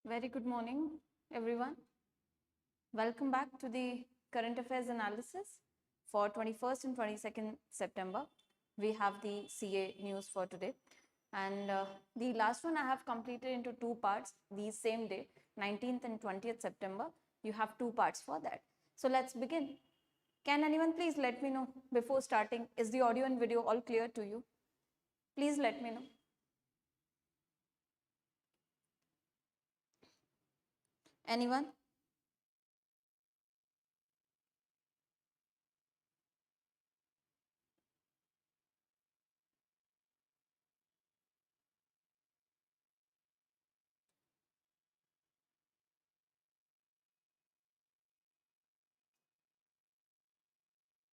Very good morning, everyone. Welcome back to the current affairs analysis for 21st and 22nd September. We have the CA news for today. And the last one I have completed into two parts the same day, 19th and 20th September. You have two parts for that. So let's begin. Can anyone please let me know before starting, is the audio and video all clear to you? Please let me know. Anyone?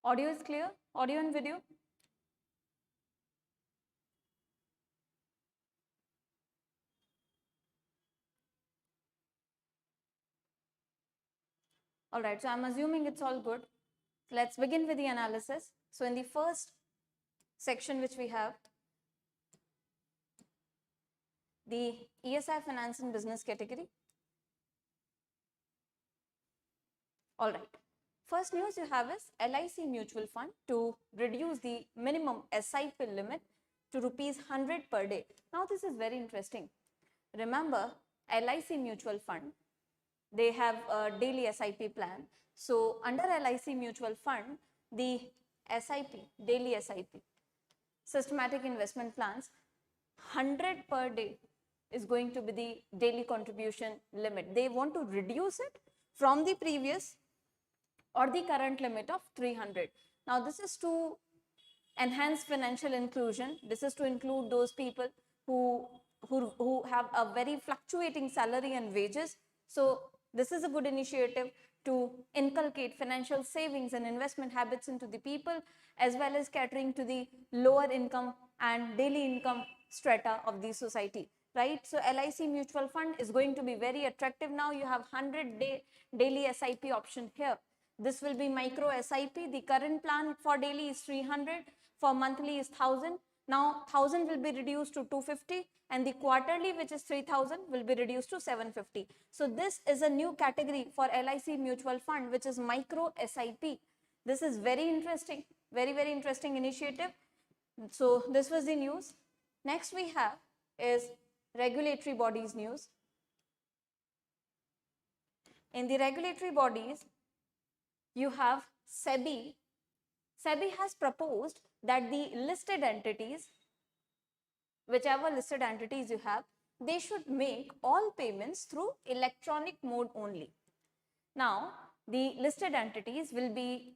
Audio is clear? Audio and video? All right, so I'm assuming it's all good. Let's begin with the analysis. So in the first section which we have, the ESI finance and business category. All right. First news you have is LIC mutual fund to reduce the minimum SIP limit to rupees 100 per day. Now this is very interesting. Remember, LIC mutual fund, they have a daily SIP plan. So under LIC mutual fund, the SIP, daily SIP, systematic investment plans, 100 per day is going to be the daily contribution limit. They want to reduce it from the previous or the current limit of 300. Now this is to enhance financial inclusion. This is to include those people who have a very fluctuating salary and wages. So this is a good initiative to inculcate financial savings and investment habits into the people, as well as catering to the lower income and daily income strata of the society, right? So LIC mutual fund is going to be very attractive. Now you have 100-day daily SIP option here. This will be micro SIP. The current plan for daily is 300, for monthly is 1000. Now 1000 will be reduced to 250 and the quarterly, which is 3000, will be reduced to 750. So this is a new category for LIC mutual fund, which is micro SIP. This is very interesting, very interesting initiative. So this was the news. Next we have is regulatory bodies news. In the regulatory bodies, you have SEBI. SEBI has proposed that the listed entities, whichever listed entities you have, they should make all payments through electronic mode only. Now, the listed entities will be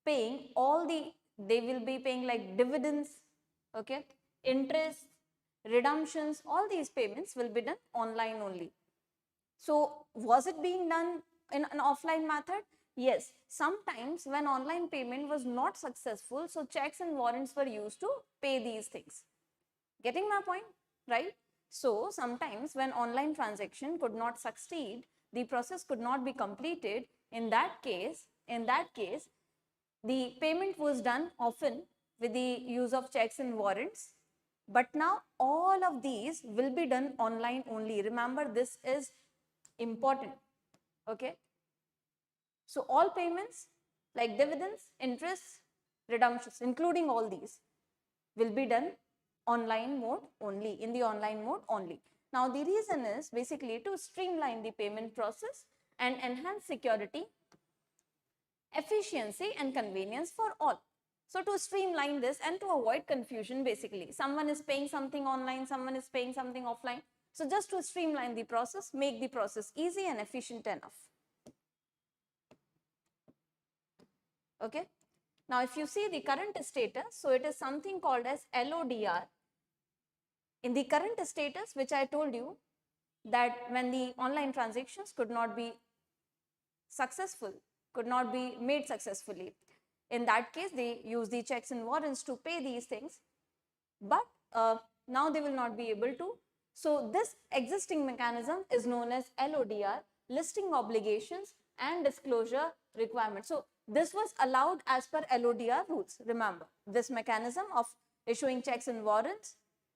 paying they will be paying like dividends, okay, interest, redemptions, all these payments will be done online only. So, was it being done in an offline method? Yes, sometimes when online payment was not successful, so checks and warrants were used to pay these things. Getting my point, right? So sometimes when online transaction could not succeed, the process could not be completed. In that case, the payment was done often with the use of checks and warrants. But now all of these will be done online only. Remember, this is important, okay? So all payments like dividends, interest, redemptions, including all these, will be done online mode only, in the online mode only. Now the reason is basically to streamline the payment process and enhance security, efficiency and convenience for all. So to streamline this and to avoid confusion, basically someone is paying something online, someone is paying something offline. So just to streamline the process, make the process easy and efficient enough. Okay. Now if you see the current status, so it is something called as LODR. In the current status, which I told you, that when the online transactions could not be successful, could not be made successfully, in that case they use the checks and warrants to pay these things, but now they will not be able to. So this existing mechanism is known as LODR, listing obligations and disclosure requirements. So this was allowed as per LODR rules. Remember, this mechanism of issuing checks and warrants,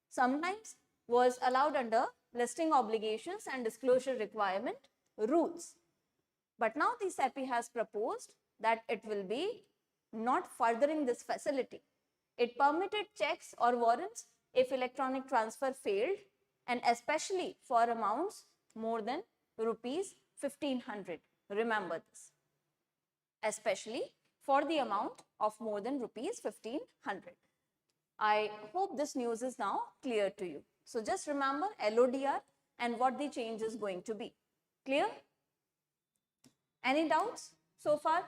sometimes was allowed under listing obligations and disclosure requirement rules. But now the SEBI has proposed that it will be not furthering this facility. It permitted checks or warrants if electronic transfer failed, and especially for amounts more than rupees 1500. Remember this. Especially for the amount of more than rupees 1500. I hope this news is now clear to you. So just remember LODR and what the change is going to be. Clear? Any doubts so far?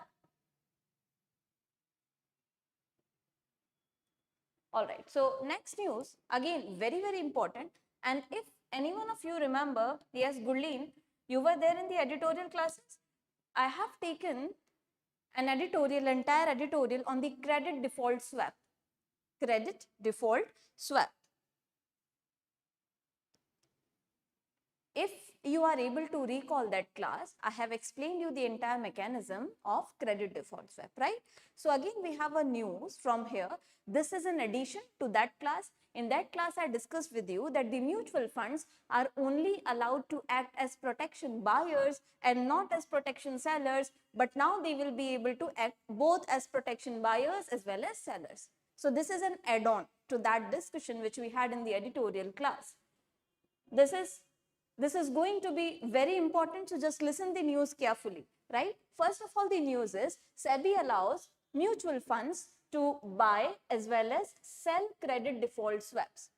Alright, so next news, again very important, and if any one of you remember, yes, Gurleen, you were there in the editorial classes. I have taken an editorial, entire editorial on the credit default swap. Credit default swap. If you are able to recall that class, I have explained you the entire mechanism of credit default swap, right? So again, we have a news from here. This is an addition to that class. In that class, I discussed with you that the mutual funds are only allowed to act as protection buyers and not as protection sellers, but now they will be able to act both as protection buyers as well as sellers. So this is an add-on to that discussion which we had in the editorial class. This is going to be very important, so just listen the news carefully, right? First of all, the news is SEBI allows mutual funds to buy as well as sell credit default swaps.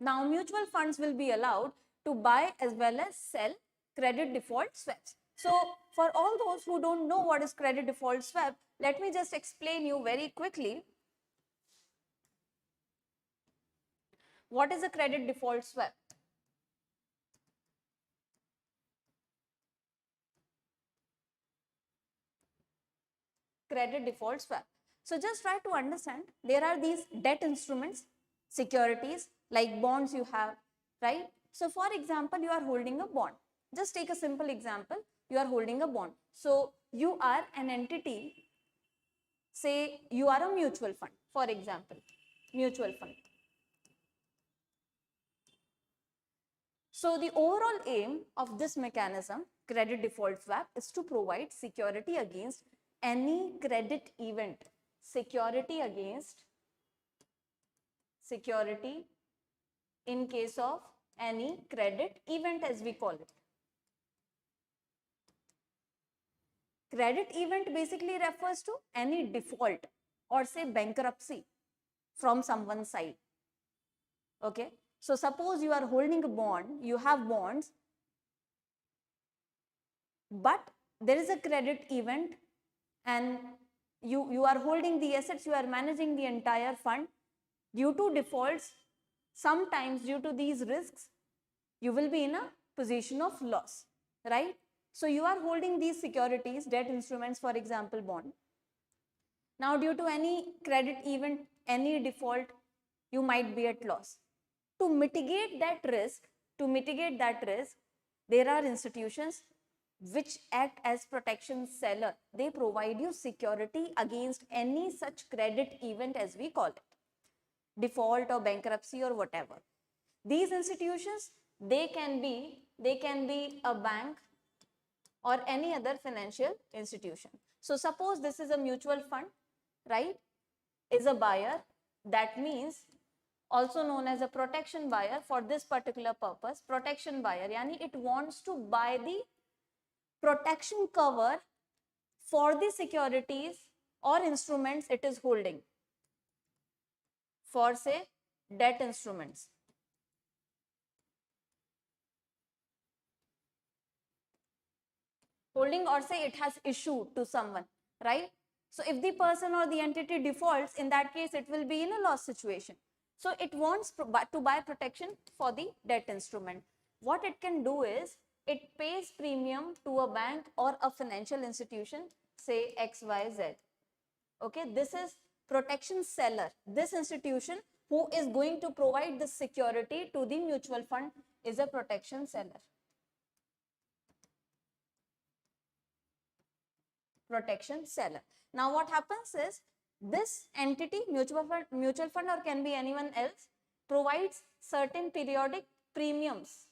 Now, mutual funds will be allowed to buy as well as sell credit default swaps. So, for all those who don't know what is credit default swap, let me just explain you very quickly. What is a credit default swap? Credit default swap. So just try to understand, there are these debt instruments, securities like bonds you have, right? So for example, you are holding a bond. Just take a simple example, you are holding a bond. So you are an entity, say you are a mutual fund, for example, mutual fund. So the overall aim of this mechanism, credit default swap, is to provide security against any credit event. Security against security in case of any credit event, as we call it. Credit event basically refers to any default or say bankruptcy from someone's side. Okay. So suppose you are holding a bond, you have bonds, but there is a credit event and you are holding the assets, you are managing the entire fund. Due to defaults, sometimes due to these risks, you will be in a position of loss, right? So you are holding these securities, debt instruments, for example, bond. Now due to any credit event, any default, you might be at loss. To mitigate that risk, there are institutions which act as protection seller. They provide you security against any such credit event, as we call it, default or bankruptcy or whatever. These institutions, they can be a bank or any other financial institution. So suppose this is a mutual fund, right, is a buyer. That means also known as a protection buyer for this particular purpose. Protection buyer, yani it wants to buy the protection cover for the securities or instruments it is holding, for say debt instruments. Holding or say it has issued to someone, right? So if the person or the entity defaults, in that case it will be in a loss situation. So it wants to buy protection for the debt instrument. What it can do is, it pays premium to a bank or a financial institution, say XYZ. Okay, this is protection seller. This institution who is going to provide the security to the mutual fund is a protection seller. Protection seller. Now what happens is, this entity, mutual fund or can be anyone else, provides certain periodic premiums.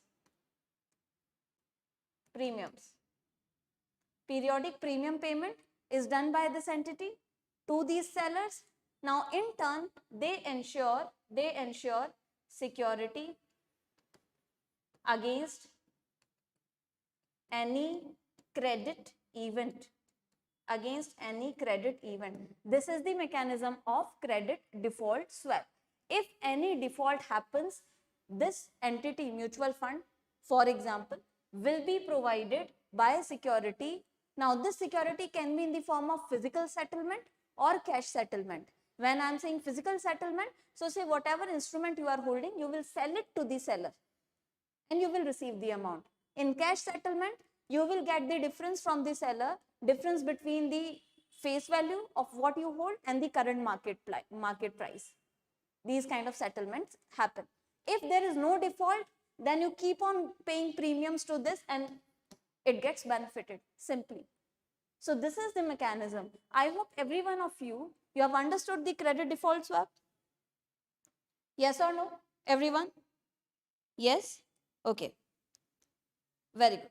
Periodic premium payment is done by this entity to these sellers. Now in turn they ensure security against any credit event. This is the mechanism of credit default swap. If any default happens, this entity, mutual fund, for example, will be provided by security. Now this security can be in the form of physical settlement or cash settlement. When I am saying physical settlement, so say whatever instrument you are holding, you will sell it to the seller and you will receive the amount. In cash settlement, you will get the difference from the seller, difference between the face value of what you hold and the current market price. These kind of settlements happen. If there is no default, then you keep on paying premiums to this and it gets benefited simply. So this is the mechanism. I hope every one of you have understood the credit default swap. Yes or no? Everyone? Yes? Okay. Very good.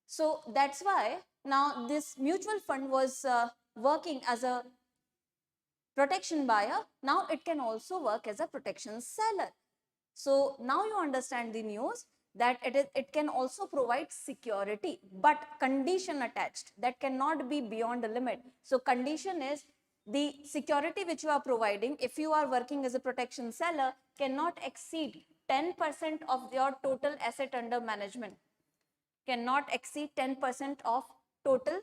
So that's why now this mutual fund was working as a protection buyer. Now it can also work as a protection seller. So now you understand the news that it can also provide security, but condition attached, that cannot be beyond the limit. So condition is the security which you are providing, if you are working as a protection seller, cannot exceed 10% of your total asset under management. Cannot exceed 10% of total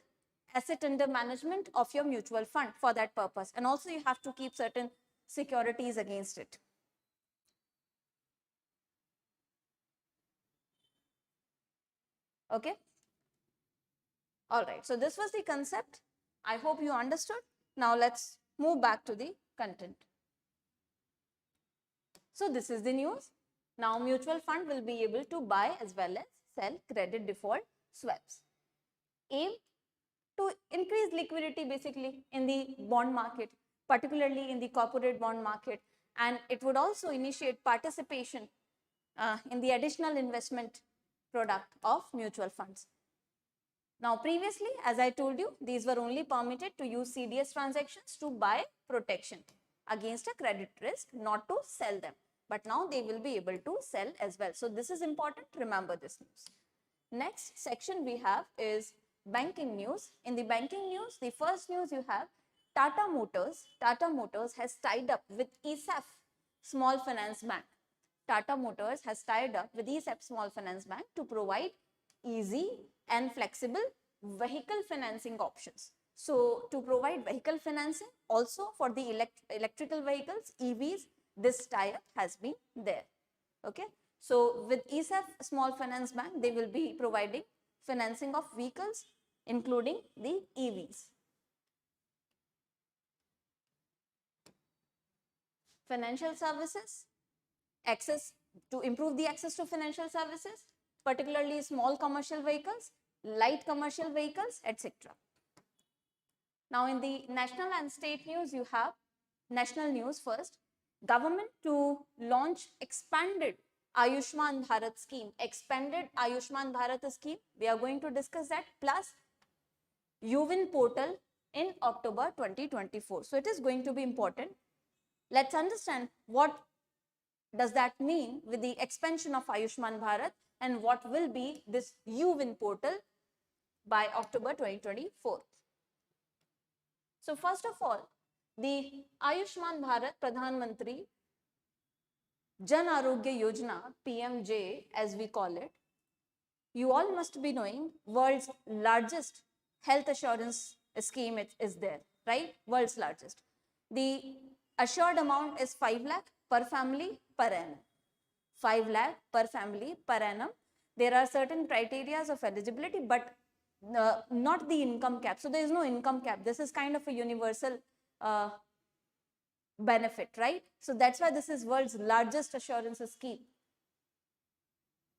asset under management of your mutual fund for that purpose. And also you have to keep certain securities against it. Okay. All right. So this was the concept. I hope you understood. Now let's move back to the content. So this is the news. Now mutual fund will be able to buy as well as sell credit default swaps. Aim to increase liquidity basically in the bond market, particularly in the corporate bond market, and it would also initiate participation in the additional investment product of mutual funds. Now previously, as I told you, these were only permitted to use CDS transactions to buy protection against a credit risk, not to sell them. But now they will be able to sell as well. So this is important, remember this news. Next section we have is banking news. In the banking news, the first news you have Tata Motors has tied up with ESAF Small Finance Bank. Tata Motors has tied up with ESAF Small Finance Bank to provide easy and flexible vehicle financing options. So to provide vehicle financing also for the electrical vehicles, EVs, this tie-up has been there. Okay. So with ESAF Small Finance Bank, they will be providing financing of vehicles, including the EVs. Financial services, access to improve the access to financial services, particularly small commercial vehicles, light commercial vehicles, etc. Now in the national and state news, you have national news first. Government to launch expanded Ayushman Bharat scheme. Expanded Ayushman Bharat scheme. We are going to discuss that, plus UWIN portal in October 2024. So it is going to be important. Let's understand what does that mean with the expansion of Ayushman Bharat and what will be this UWIN portal by October 2024. So first of all, the Ayushman Bharat Pradhan Mantri Jan Arogya Yojana, PMJ as we call it, you all must be knowing world's largest health assurance scheme is there, right? World's largest. The assured amount is 5 lakh per family per annum. 5 lakh per family per annum. There are certain criteria of eligibility, but not the income cap. So there is no income cap. This is kind of a universal benefit, right? So that's why this is world's largest assurance scheme,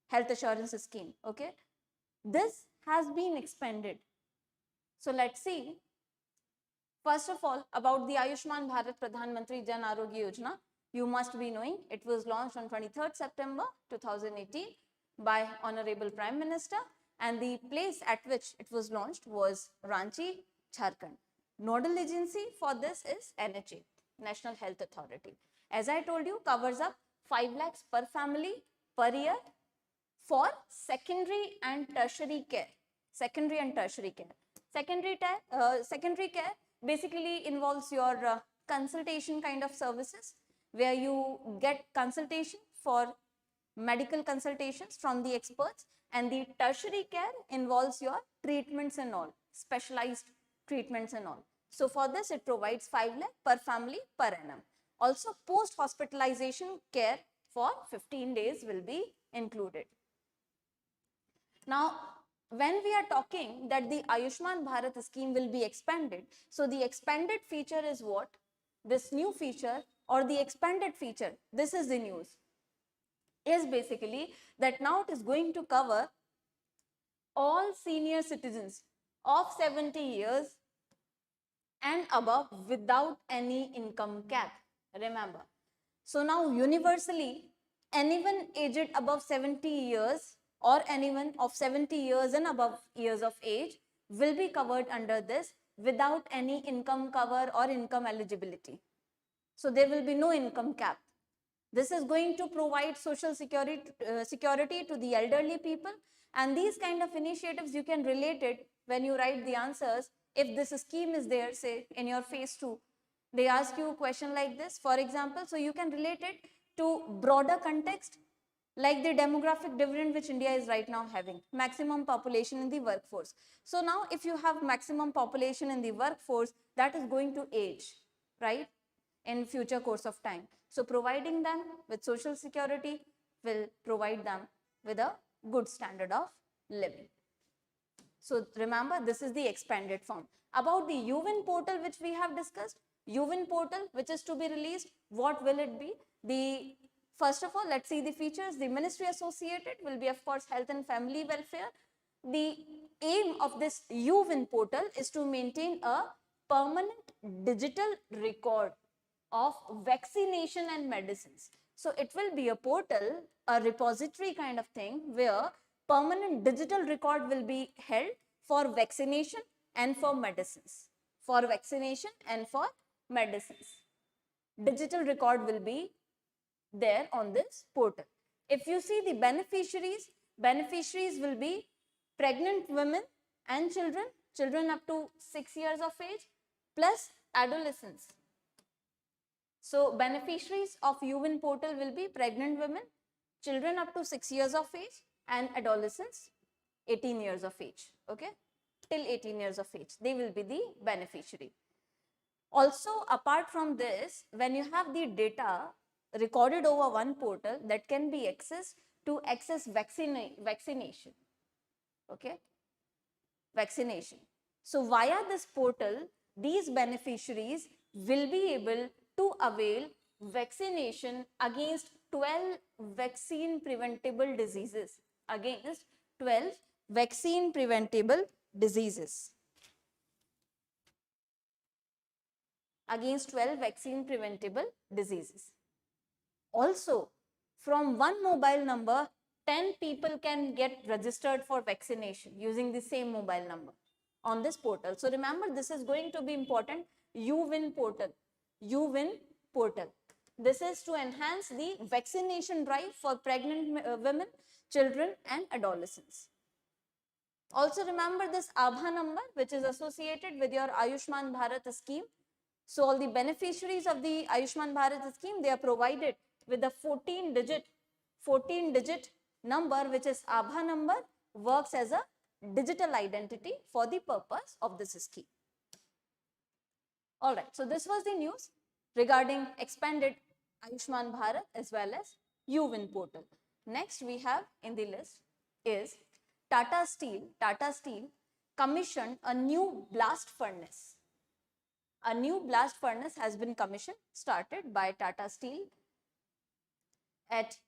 health assurance scheme. Okay, this has been expanded. So let's see. First of all, about the Ayushman Bharat Pradhan Mantri Jan Arogya Yojana. You must be knowing it was launched on 23rd September 2018 by Honorable Prime Minister, and the place at which it was launched was Ranchi, Jharkhand. Nodal agency for this is NHA, National Health Authority. As I told you, covers up 5 lakhs per family per year for secondary and tertiary care. Secondary and tertiary care. Secondary care basically involves your consultation kind of services, where you get consultation for medical consultations from the experts, and the tertiary care involves your treatments and all, specialized treatments and all. So for this it provides 5 lakh per family per annum. Also post hospitalization care for 15 days will be included. Now when we are talking that the Ayushman Bharat scheme will be expanded, so the expanded feature is what? This new feature or the expanded feature, this is the news, is basically that now it is going to cover all senior citizens of 70 years and above without any income cap. Remember. So now universally, anyone aged above 70 years or anyone of 70 years and above years of age will be covered under this without any income cover or income eligibility. So there will be no income cap. This is going to provide social security to the elderly people, and these kind of initiatives you can relate it when you write the answers. If this scheme is there, say in your phase 2, they ask you a question like this, for example, so you can relate it to broader context like the demographic dividend which India is right now having, maximum population in the workforce. So now if you have maximum population in the workforce, that is going to age, right, in future course of time. So providing them with social security will provide them with a good standard of living. So remember, this is the expanded form. About the UWIN portal which we have discussed, UWIN portal which is to be released, what will it be? First of all, let's see the features. The ministry associated will be, of course, health and family welfare. The aim of this UWIN portal is to maintain a permanent digital record of vaccination and medicines. So it will be a portal, a repository kind of thing, where permanent digital record will be held for vaccination and for medicines. For vaccination and for medicines. Digital record will be there on this portal. If you see the beneficiaries will be pregnant women and children up to 6 years of age, plus adolescents. So beneficiaries of UWIN portal will be pregnant women, children up to 6 years of age, and adolescents 18 years of age, okay, till 18 years of age, they will be the beneficiary. Also, apart from this, when you have the data recorded over one portal, that can be accessed to access vaccination, okay, vaccination. So via this portal, these beneficiaries will be able to avail vaccination against 12 vaccine preventable diseases, against 12 vaccine preventable diseases, against 12 vaccine preventable diseases. Also, from one mobile number, 10 people can get registered for vaccination using the same mobile number on this portal. So remember, this is going to be important, UWIN portal. UWIN portal. This is to enhance the vaccination drive for pregnant women, children and adolescents. Also remember this Aadhaar number which is associated with your Ayushman Bharat scheme. So all the beneficiaries of the Ayushman Bharat scheme, they are provided with a 14-digit number, which is Aadhaar number, works as a digital identity for the purpose of this scheme. All right, so this was the news regarding expanded Ayushman Bharat as well as UWIN portal. Next we have in the list is Tata Steel. Tata Steel commissioned a new blast furnace. A new blast furnace has been commissioned, started by Tata Steel at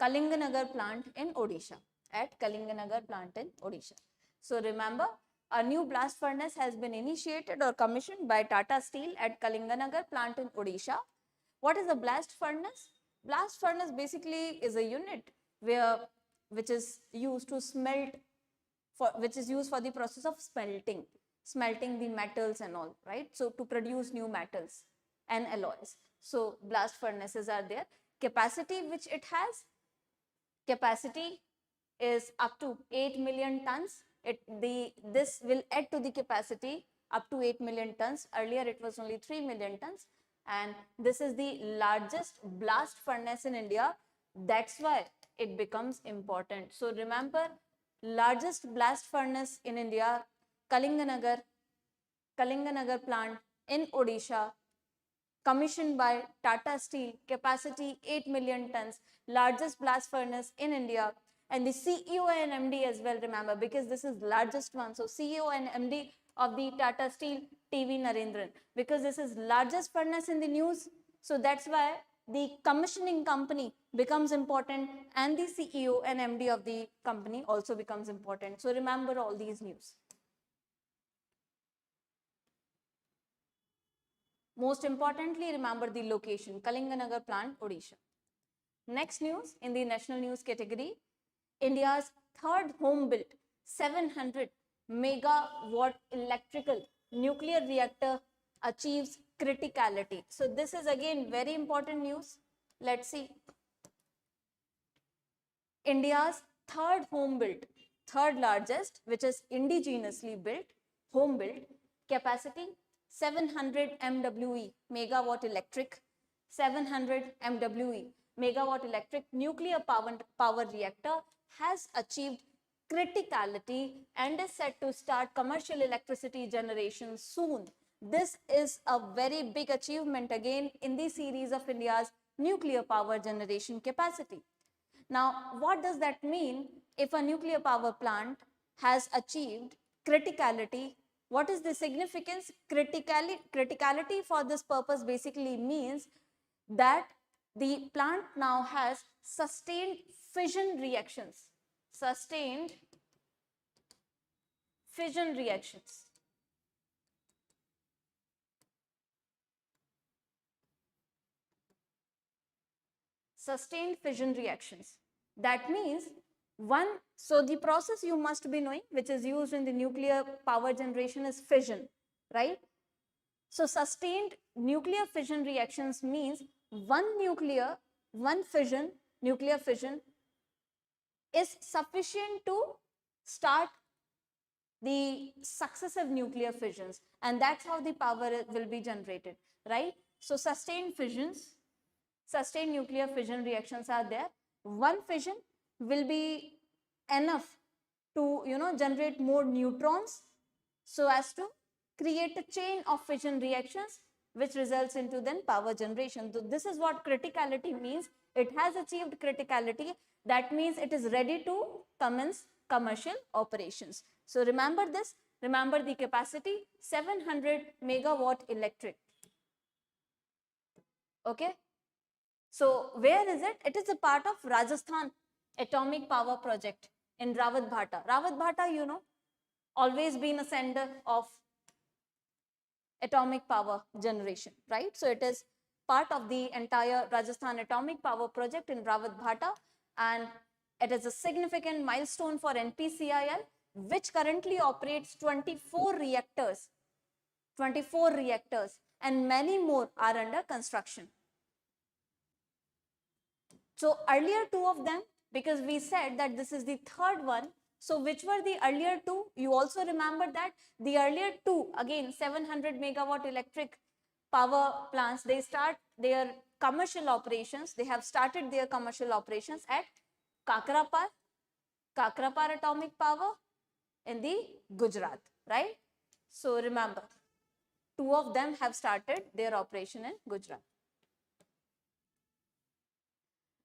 Kalinganagar plant in Odisha. At Kalinganagar plant in Odisha. So remember, A new blast furnace has been initiated or commissioned by Tata Steel at Kalinganagar plant in Odisha. What is a blast furnace? Blast furnace basically is a unit which is used to smelt, which is used for the process of smelting the metals and all, right? So to produce new metals and alloys. So blast furnaces are there. Capacity which it has, capacity is up to 8 million tons. This will add to the capacity up to 8 million tons. Earlier it was only 3 million tons, and this is the largest blast furnace in India. That's why it becomes important. So remember, largest blast furnace in India, Kalinganagar plant in Odisha, commissioned by Tata Steel, capacity 8 million tons, largest blast furnace in India. And the CEO and MD as well, remember, because this is largest one. So CEO and MD of the Tata Steel, TV Narendran, because this is largest furnace in the news. So that's why the commissioning company becomes important, and the CEO and MD of the company also becomes important. So remember all these news. Most importantly, remember the location, Kalinganagar plant, Odisha. Next news in the national news category, India's third home-built 700 megawatt electrical nuclear reactor achieves criticality. So this is again very important news. Let's see. India's third home-built, third largest, which is indigenously built, home-built, capacity 700 MWE, megawatt electric, 700 MWE, megawatt electric nuclear power reactor has achieved criticality and is set to start commercial electricity generation soon. This is a very big achievement again in the series of India's nuclear power generation capacity. Now, what does that mean if a nuclear power plant has achieved criticality? What is the significance? Criticality for this purpose basically means that the plant now has sustained fission reactions. Sustained fission reactions. Sustained fission reactions. That means so the process you must be knowing, which is used in the nuclear power generation, is fission, right? So sustained nuclear fission reactions means nuclear fission is sufficient to start the successive nuclear fissions, and that's how the power will be generated, right? So sustained nuclear fission reactions are there. One fission will be enough to generate more neutrons so as to create a chain of fission reactions which results into then power generation. So this is what criticality means. It has achieved criticality. That means it is ready to commence commercial operations. So remember this. Remember the capacity 700 megawatt electric. Okay. So where is it? It is a part of Rajasthan Atomic Power Project in Rawatbhata. Rawatbhata, always been a center of atomic power generation, right? So it is part of the entire Rajasthan Atomic Power Project in Rawatbhata, and it is a significant milestone for NPCIL, which currently operates 24 reactors, and many more are under construction. So earlier two of them, because we said that this is the third one. So which were the earlier two? You also remember that the earlier two, again 700 megawatt electric power plants, they start their commercial operations. They have started their commercial operations at Kakrapar Atomic Power in the Gujarat, right? So remember, two of them have started their operation in Gujarat.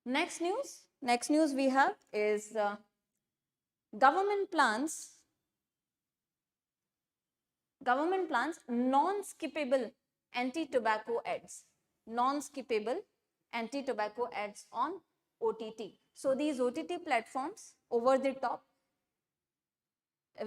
Next news we have is government plans non-skippable anti-tobacco ads. Non-skippable anti-tobacco ads on OTT. So these OTT platforms, over the top,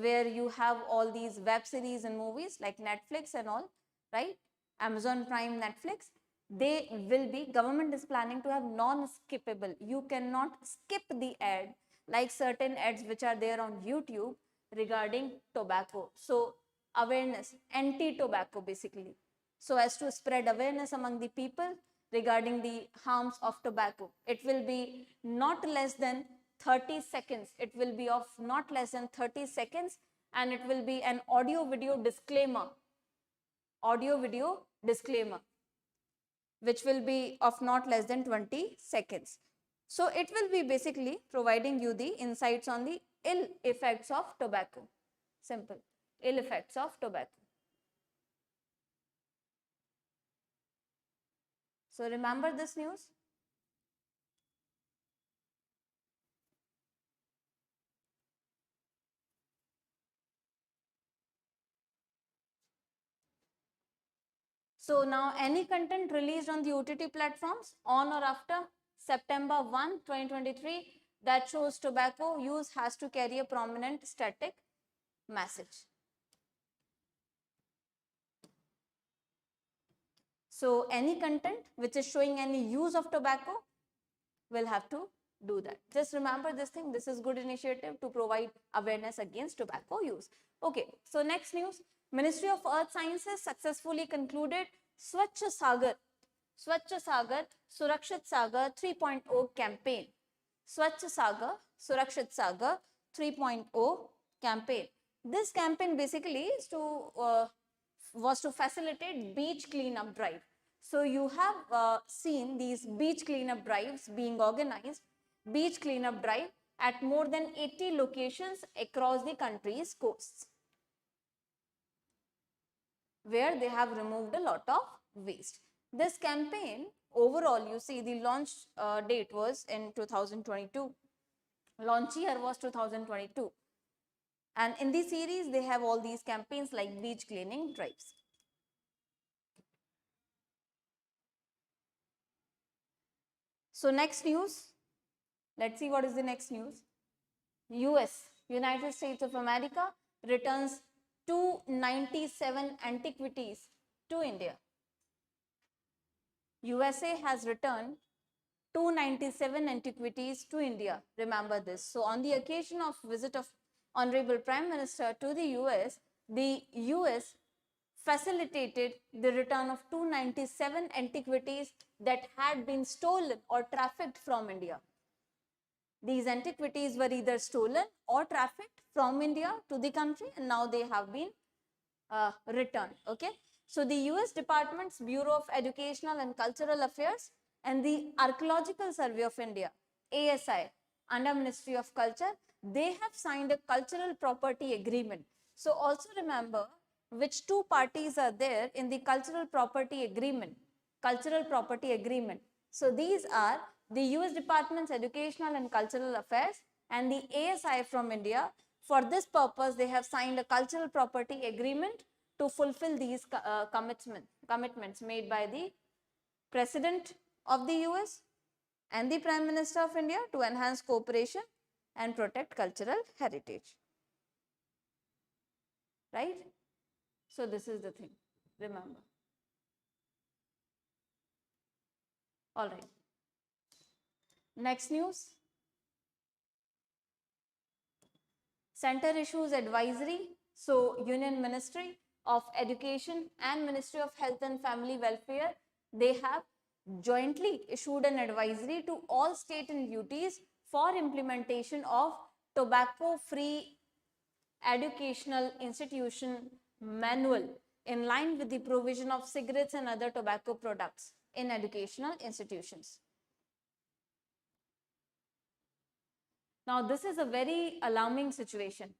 where you have all these web series and movies like Netflix and all, right? Amazon Prime, Netflix, they will be, government is planning to have non-skippable. You cannot skip the ad like certain ads which are there on YouTube regarding tobacco. So awareness, anti-tobacco basically. So as to spread awareness among the people regarding the harms of tobacco. It will be not less than 30 seconds. It will be of not less than 30 seconds and it will be an audio video disclaimer. Audio video disclaimer, which will be of not less than 20 seconds. So it will be basically providing you the insights on the ill effects of tobacco. Simple. Ill effects of tobacco. So remember this news. So now any content released on the OTT platforms on or after September 1, 2023 that shows tobacco use has to carry a prominent static message. So any content which is showing any use of tobacco will have to do that. Just remember this thing. This is good initiative to provide awareness against tobacco use. Okay, so next news. Ministry of Earth Sciences successfully concluded Swachh Sagar Surakshit Sagar 3.0 campaign. Swachh Sagar Surakshit Sagar 3.0 campaign. This campaign basically is to was to facilitate beach cleanup drive. So you have seen these beach cleanup drives being organized, beach cleanup drive at more than 80 locations across the country's coasts, where they have removed a lot of waste. This campaign overall, you see the launch date was in 2022. Launch year was 2022. And in this series, they have all these campaigns like beach cleaning drives. So next news, let's see what is the next news. United States of America returns 297 antiquities to India. USA has returned 297 antiquities to India. Remember this. So on the occasion of visit of Honorable Prime Minister to the US facilitated the return of 297 antiquities that had been stolen or trafficked from India. These antiquities were either stolen or trafficked from India to the country, and now they have been returned. Okay. So the US Department's Bureau of Educational and Cultural Affairs and the Archaeological Survey of India, ASI, under Ministry of Culture, they have signed a cultural property agreement. So also remember which two parties are there in the cultural property agreement. So these are the US Department's Educational and Cultural Affairs and the ASI from India. For this purpose, they have signed a cultural property agreement to fulfill these commitments made by the President of the US and the Prime Minister of India to enhance cooperation and protect cultural heritage. Right? So this is the thing, remember. All right. Next news. Center issues advisory. So Union Ministry of Education and Ministry of Health and Family Welfare, they have jointly issued an advisory to all state and UTs for implementation of tobacco-free educational institution manual in line with the provision of cigarettes and other tobacco products in educational institutions. Now, this is a very alarming situation.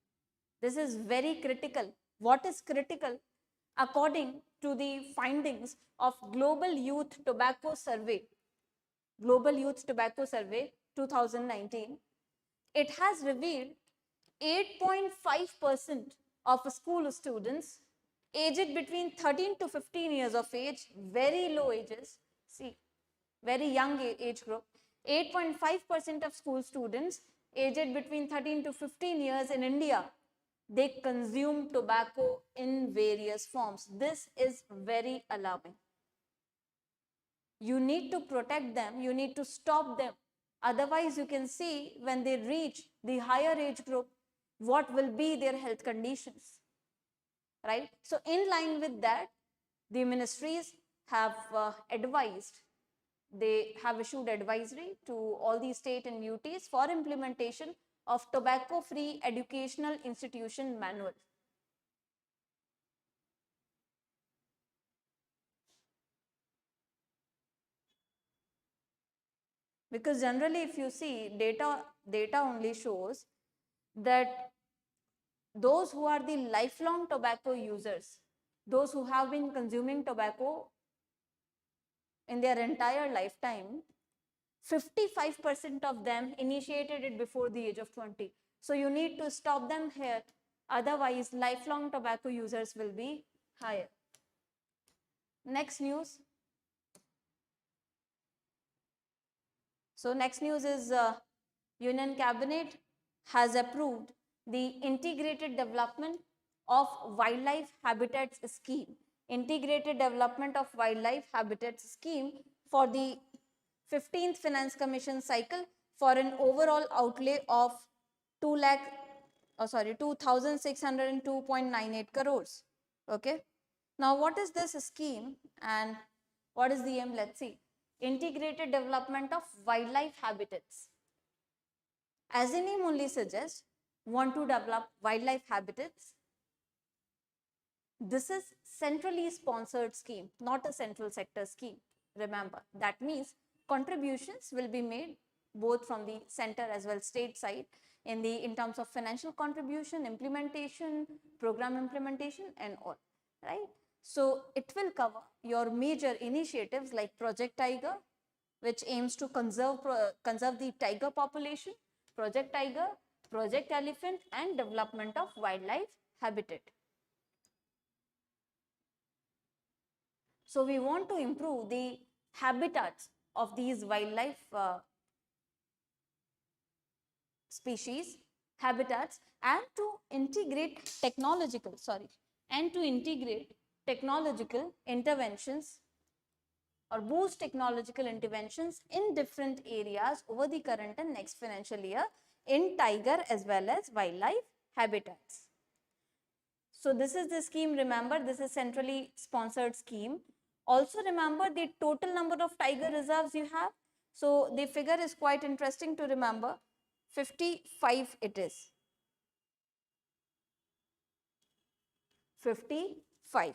This is very critical. What is critical? According to the findings of Global Youth Tobacco Survey 2019, it has revealed 8.5% of school students aged between 13 to 15 years of age, very low ages, see, very young age group, 8.5% of school students aged between 13 to 15 years in India they consume tobacco in various forms. This is very alarming. You need to protect them, you need to stop them. Otherwise, you can see when they reach the higher age group, what will be their health conditions, right? So in line with that, the ministries have advised, they have issued advisory to all the state and UTs for implementation of tobacco-free educational institution manual. Because generally, if you see, data only shows that those who are the lifelong tobacco users, those who have been consuming tobacco in their entire lifetime, 55% of them initiated it before the age of 20. So you need to stop them here. Otherwise, lifelong tobacco users will be higher. Next news. So next news is Union Cabinet has approved the Integrated Development of Wildlife Habitats Scheme. Integrated Development of Wildlife Habitats Scheme for the 15th Finance Commission cycle for an overall outlay of 2,602.98 crores. Okay. Now, what is this scheme and what is the aim? Let's see. Integrated development of wildlife habitats. As the name only suggests, want to develop wildlife habitats. This is centrally sponsored scheme, not a central sector scheme. Remember, that means contributions will be made both from the center as well state side in terms of financial contribution, implementation, program implementation and all, right? So it will cover your major initiatives like Project Tiger, which aims to conserve the tiger population, Project Tiger, Project Elephant and development of wildlife habitat. So we want to improve the habitats of these wildlife species, habitats, and to integrate technological interventions or boost technological interventions in different areas over the current and next financial year in tiger as well as wildlife habitats. So this is the scheme. Remember, this is centrally sponsored scheme. Also remember the total number of tiger reserves you have. So the figure is quite interesting to remember. 55 it is. 55.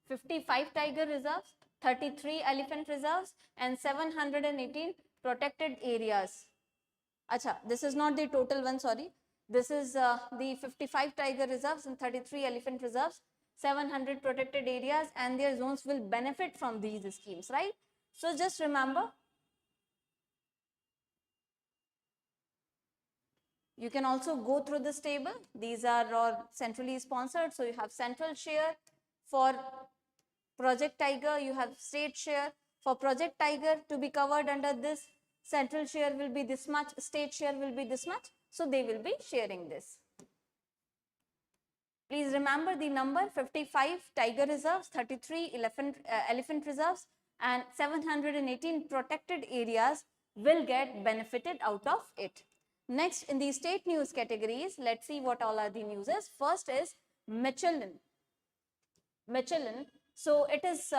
55 tiger reserves, 33 elephant reserves and 718 protected areas. Acha, this is not the total one, sorry. This is the 55 tiger reserves and 33 elephant reserves, 700 protected areas and their zones will benefit from these schemes, right? So just remember, you can also go through this table. These are all centrally sponsored. So you have central share for Project Tiger, you have state share. For Project Tiger to be covered under this, central share will be this much, state share will be this much. So they will be sharing this. Please remember the number: 55 tiger reserves, 33 elephant reserves and 718 protected areas will get benefited out of it. Next, in the state news categories, let's see what all are the newses. First is Michelin. Michelin, so it is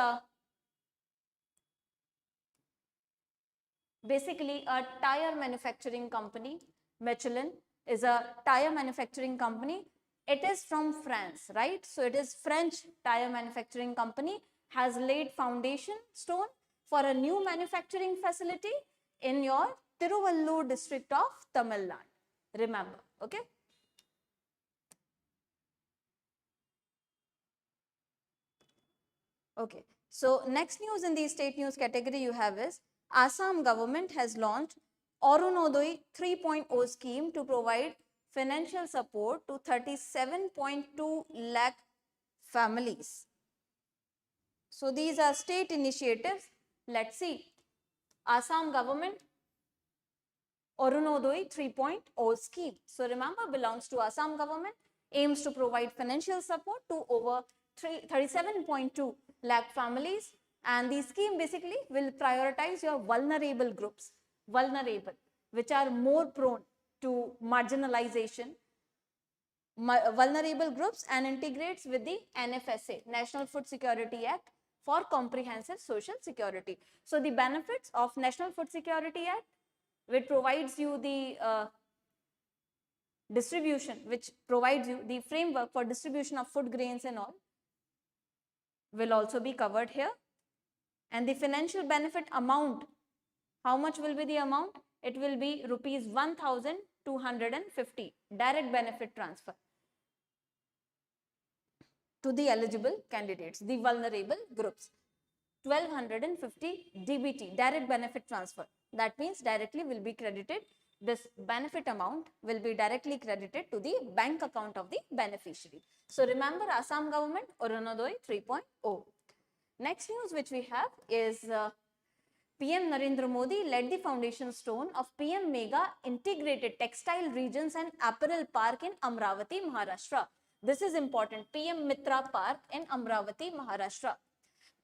basically a tire manufacturing company. Michelin is a tire manufacturing company. It is from France, right? So it is French tire manufacturing company, has laid foundation stone for a new manufacturing facility in your Tiruvallur district of Tamil Nadu. Remember, okay? Okay, so next news in the state news category you have is Assam government has launched Arunodaya 3.0 scheme to provide financial support to 37.2 lakh families. So these are state initiatives. Let's see Assam government Arunodoi 3.0 scheme. So remember, belongs to Assam government, aims to provide financial support to over 37.2 lakh families, and the scheme basically will prioritize your vulnerable groups, which are more prone to marginalization, vulnerable groups, and integrates with the NFSA, National Food Security Act, for comprehensive social security. So the benefits of National Food Security Act, which provides you the distribution, which provides you the framework for distribution of food grains and all, will also be covered here. And the financial benefit amount, how much will be the amount? It will be rupees 1,250 direct benefit transfer to the eligible candidates, the vulnerable groups. 1,250 DBT, direct benefit transfer. That means directly will be credited. This benefit amount will be directly credited to the bank account of the beneficiary. So remember, Assam government Arunodoi 3.0. Next news which we have is PM Narendra Modi led the foundation stone of PM Mega Integrated Textile Regions and Apparel Park in Amravati, Maharashtra. This is important. PM Mitra Park in Amravati, Maharashtra.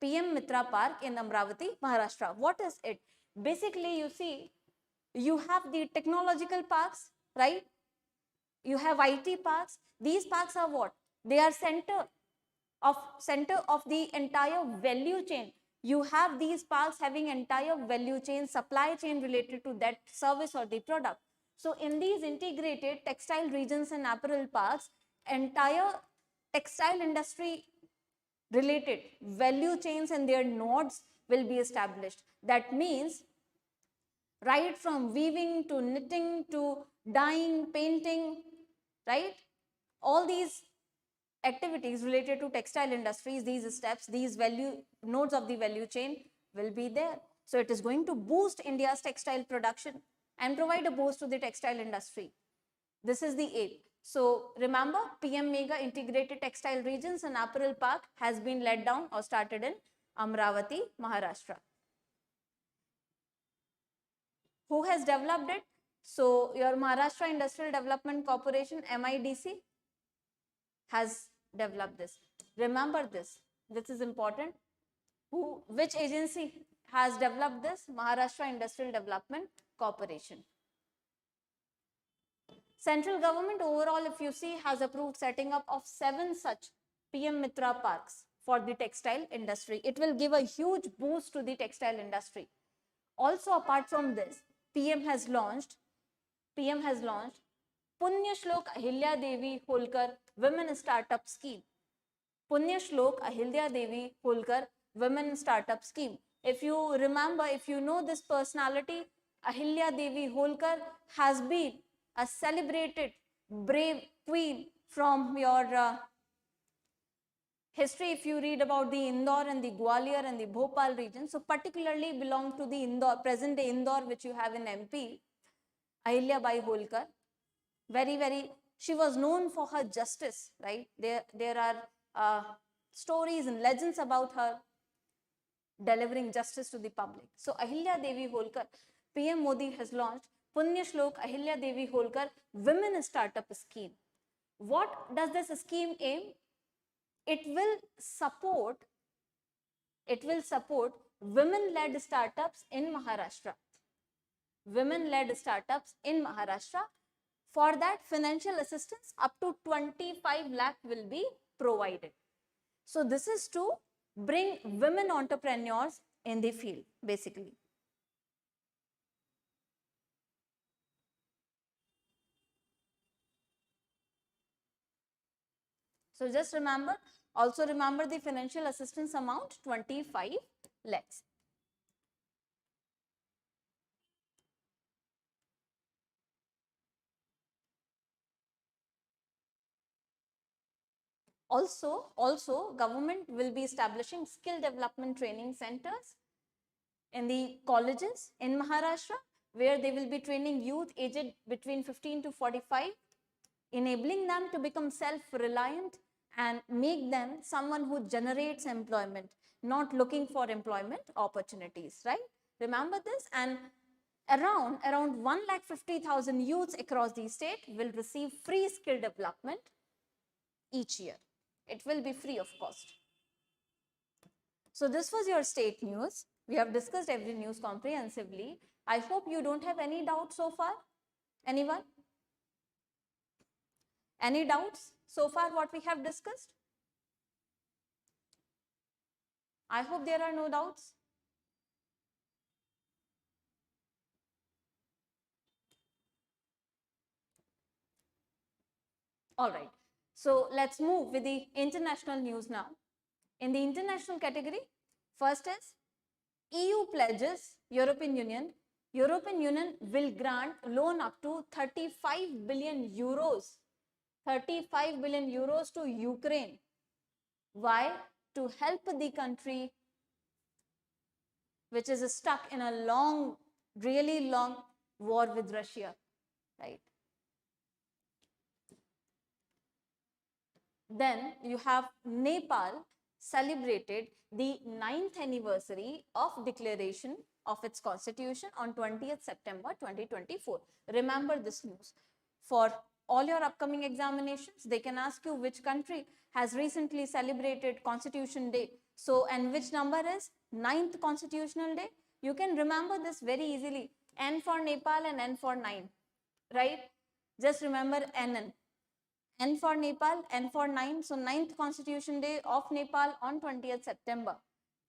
PM Mitra Park in Amravati, Maharashtra. What is it? Basically, you see, you have the technological parks, right? You have IT parks. These parks are what? They are center of the entire value chain. You have these parks having entire value chain, supply chain related to that service or the product. So in these integrated textile regions and apparel parks, entire textile industry related value chains and their nodes will be established. That means right from weaving to knitting to dyeing, painting, right? All these activities related to textile industries, these steps, these value nodes of the value chain will be there. So it is going to boost India's textile production and provide a boost to the textile industry. This is the aim. So remember, PM Mega Integrated Textile Regions and Apparel Park has been led down or started in Amravati, Maharashtra. Who has developed it? So your Maharashtra Industrial Development Corporation, MIDC, has developed this. Remember this. This is important. Which agency has developed this? Maharashtra Industrial Development Corporation. Central government overall, if you see, has approved setting up of 7 such PM Mitra parks for the textile industry. It will give a huge boost to the textile industry. Also, apart from this, PM has launched Punya Shlok Ahilya Devi Holkar Women Startup Scheme. Punya Shlok Ahilya Devi Holkar Women Startup Scheme. If you remember, if you know this personality, Ahilya Devi Holkar has been a celebrated brave queen from your history. If you read about the Indore and the Gwalior and the Bhopal region, so particularly belong to the Indore, present day Indore, which you have in MP, Ahilya Bai Holkar. She was known for her justice, right? There are stories and legends about her delivering justice to the public. So Ahilya Devi Holkar, PM Modi has launched Punya Shlok Ahilya Devi Holkar Women Startup Scheme. What does this scheme aim? It will support women-led startups in Maharashtra. Women-led startups in Maharashtra. For that, financial assistance up to 25 lakh will be provided. So this is to bring women entrepreneurs in the field, basically. So just remember, also remember the financial assistance amount 25 lakhs. Also government will be establishing skill development training centers in the colleges in Maharashtra, where they will be training youth aged between 15 to 45, enabling them to become self-reliant and make them someone who generates employment, not looking for employment opportunities, right? Remember this, and around 1,50,000 youths across the state will receive free skill development each year. It will be free of cost. So this was your state news. We have discussed every news comprehensively. I hope you don't have any doubts so far. Anyone? Any doubts so far what we have discussed? I hope there are no doubts. All right. So let's move with the international news now. In the international category, first is EU pledges European Union. European Union will grant loan up to 35 billion euros. 35 billion euros to Ukraine. Why? To help the country which is stuck in a long, really long war with Russia, right? Then you have Nepal celebrated the 9th anniversary of declaration of its constitution on 20th September 2024. Remember this news. For all your upcoming examinations, they can ask you which country has recently celebrated Constitution Day. So, and which number is 9th Constitutional Day? You can remember this very easily. N for Nepal and N for 9, right? Just remember NN. N for Nepal, N for 9. So 9th Constitution Day of Nepal on 20th September.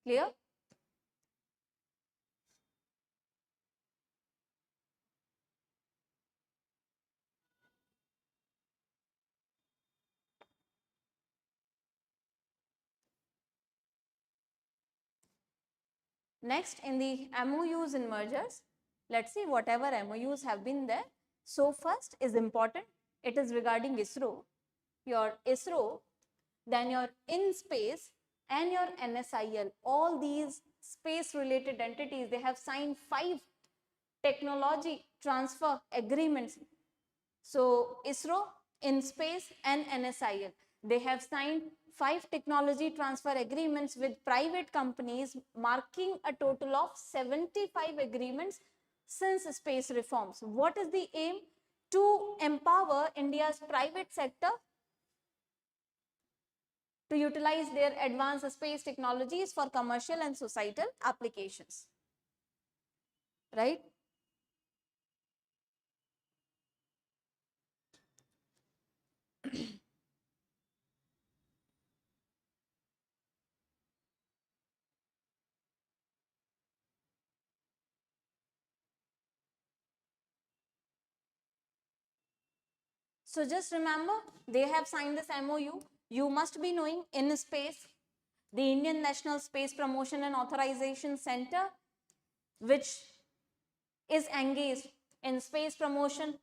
Clear? Next, in the MOUs and mergers, let's see whatever MOUs have been there. So first is important. It is regarding ISRO. Your ISRO, then your InSpace and your NSIL. All these space related entities, they have signed 5 technology transfer agreements. So ISRO, InSpace and NSIL, they have signed 5 technology transfer agreements with private companies, marking a total of 75 agreements since space reforms. What is the aim? To empower India's private sector to utilize their advanced space technologies for commercial and societal applications, right? So just remember, they have signed this MOU. You must be knowing InSpace, the Indian National Space Promotion and Authorization Center, which is engaged in space promotion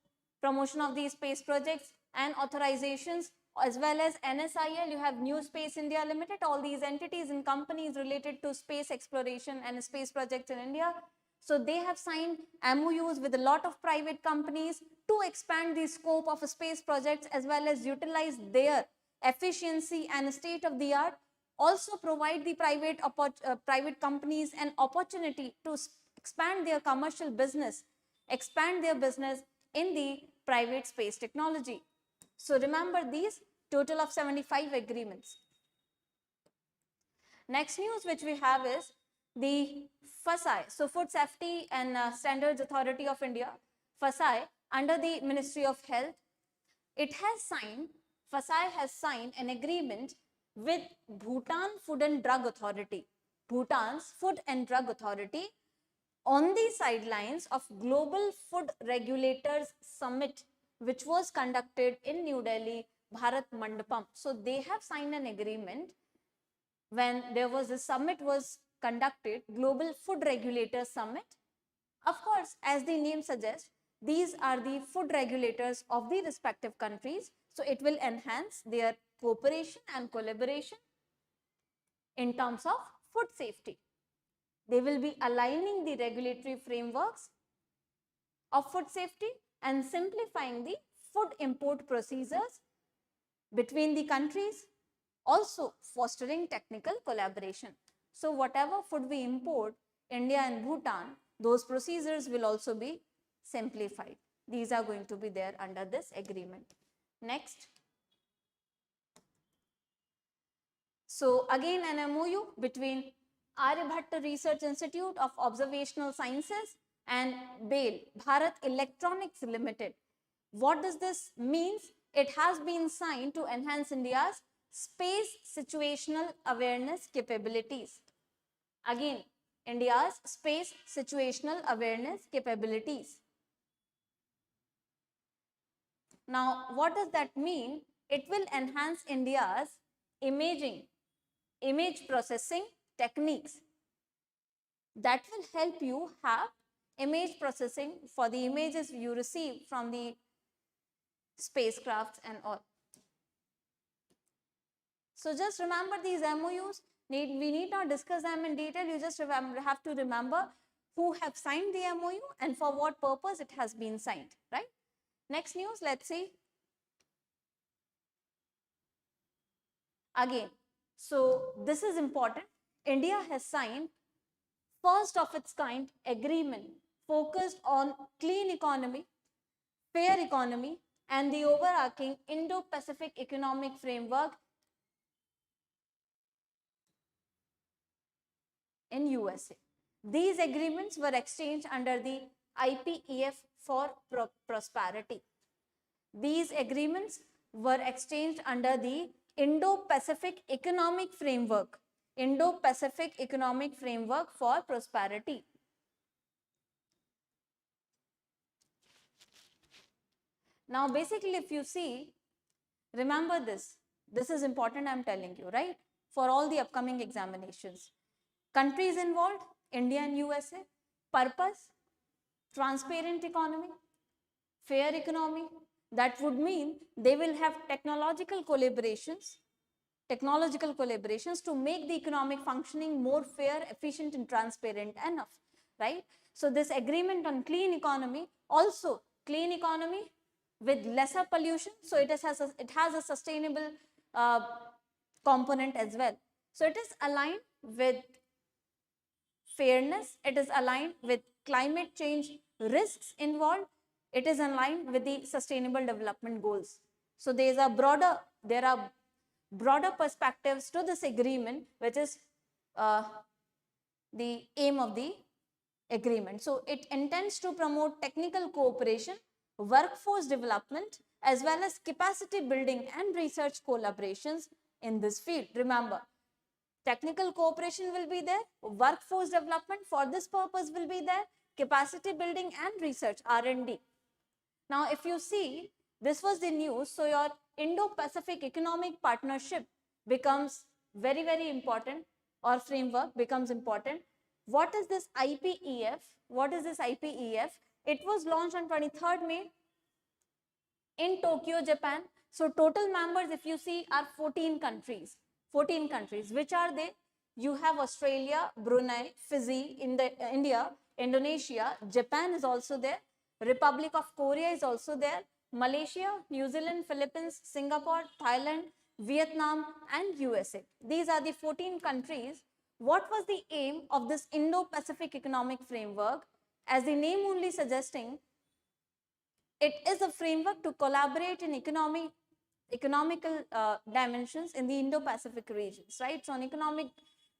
of these space projects and authorizations, as well as NSIL. You have New Space India Limited, all these entities and companies related to space exploration and space projects in India. So they have signed MOUs with a lot of private companies to expand the scope of space projects as well as utilize their efficiency and state of the art. Also provide the private companies an opportunity to expand their commercial business, expand their business in the private space technology. So remember these, total of 75 agreements. Next news which we have is the FSSAI, so Food Safety and Standards Authority of India, FSSAI, under the Ministry of Health, FSSAI has signed an agreement with Bhutan Food and Drug Authority, Bhutan's Food and Drug Authority, on the sidelines of Global Food Regulators Summit, which was conducted in New Delhi, Bharat Mandapam. So they have signed an agreement when there was a summit was conducted, Global Food Regulators Summit. Of course, as the name suggests, these are the food regulators of the respective countries. So it will enhance their cooperation and collaboration in terms of food safety. They will be aligning the regulatory frameworks of food safety and simplifying the food import procedures between the countries, also fostering technical collaboration. So whatever food we import, India and Bhutan, those procedures will also be simplified. These are going to be there under this agreement. Next. So again an MOU between Aryabhatta Research Institute of Observational Sciences and BAIL, Bharat Electronics Limited. What does this mean? It has been signed to enhance India's space situational awareness capabilities. Again, India's space situational awareness capabilities. Now, what does that mean? It will enhance India's image processing techniques that will help you have image processing for the images you receive from the spacecrafts and all. So just remember these MOUs. We need not discuss them in detail. You just have to remember who have signed the MOU and for what purpose it has been signed, right? Next news, let's see. Again, so this is important. India has signed first of its kind agreement focused on clean economy, fair economy, and the overarching Indo-Pacific economic framework in USA. These agreements were exchanged under the IPEF for prosperity. These agreements were exchanged under the Indo-Pacific economic framework, Indo-Pacific economic framework for prosperity. Now, basically, if you see, remember this is important, I am telling you, right? For all the upcoming examinations. Countries involved, India and USA. Purpose, transparent economy, fair economy. That would mean they will have technological collaborations to make the economic functioning more fair, efficient and transparent enough, right? So this agreement on clean economy, also clean economy with lesser pollution, so it has a sustainable component as well. So it is aligned with fairness, it is aligned with climate change risks involved, it is aligned with the sustainable development goals. So there are broader perspectives to this agreement, which is the aim of the agreement. So it intends to promote technical cooperation, workforce development, as well as capacity building and research collaborations in this field. Remember, technical cooperation will be there, workforce development for this purpose will be there, capacity building and research, R&D. Now, if you see, this was the news, so your Indo-Pacific economic partnership becomes very, very important, or framework becomes important. What is this IPEF? What is this IPEF? It was launched on 23rd May in Tokyo, Japan. So total members, if you see, are 14 countries. 14 countries. Which are they? You have Australia, Brunei, Fiji, India, Indonesia, Japan is also there, Republic of Korea is also there, Malaysia, New Zealand, Philippines, Singapore, Thailand, Vietnam and USA. These are the 14 countries. What was the aim of this Indo-Pacific economic framework? As the name only suggesting, it is a framework to collaborate in economical dimensions in the Indo-Pacific regions, right? So on economic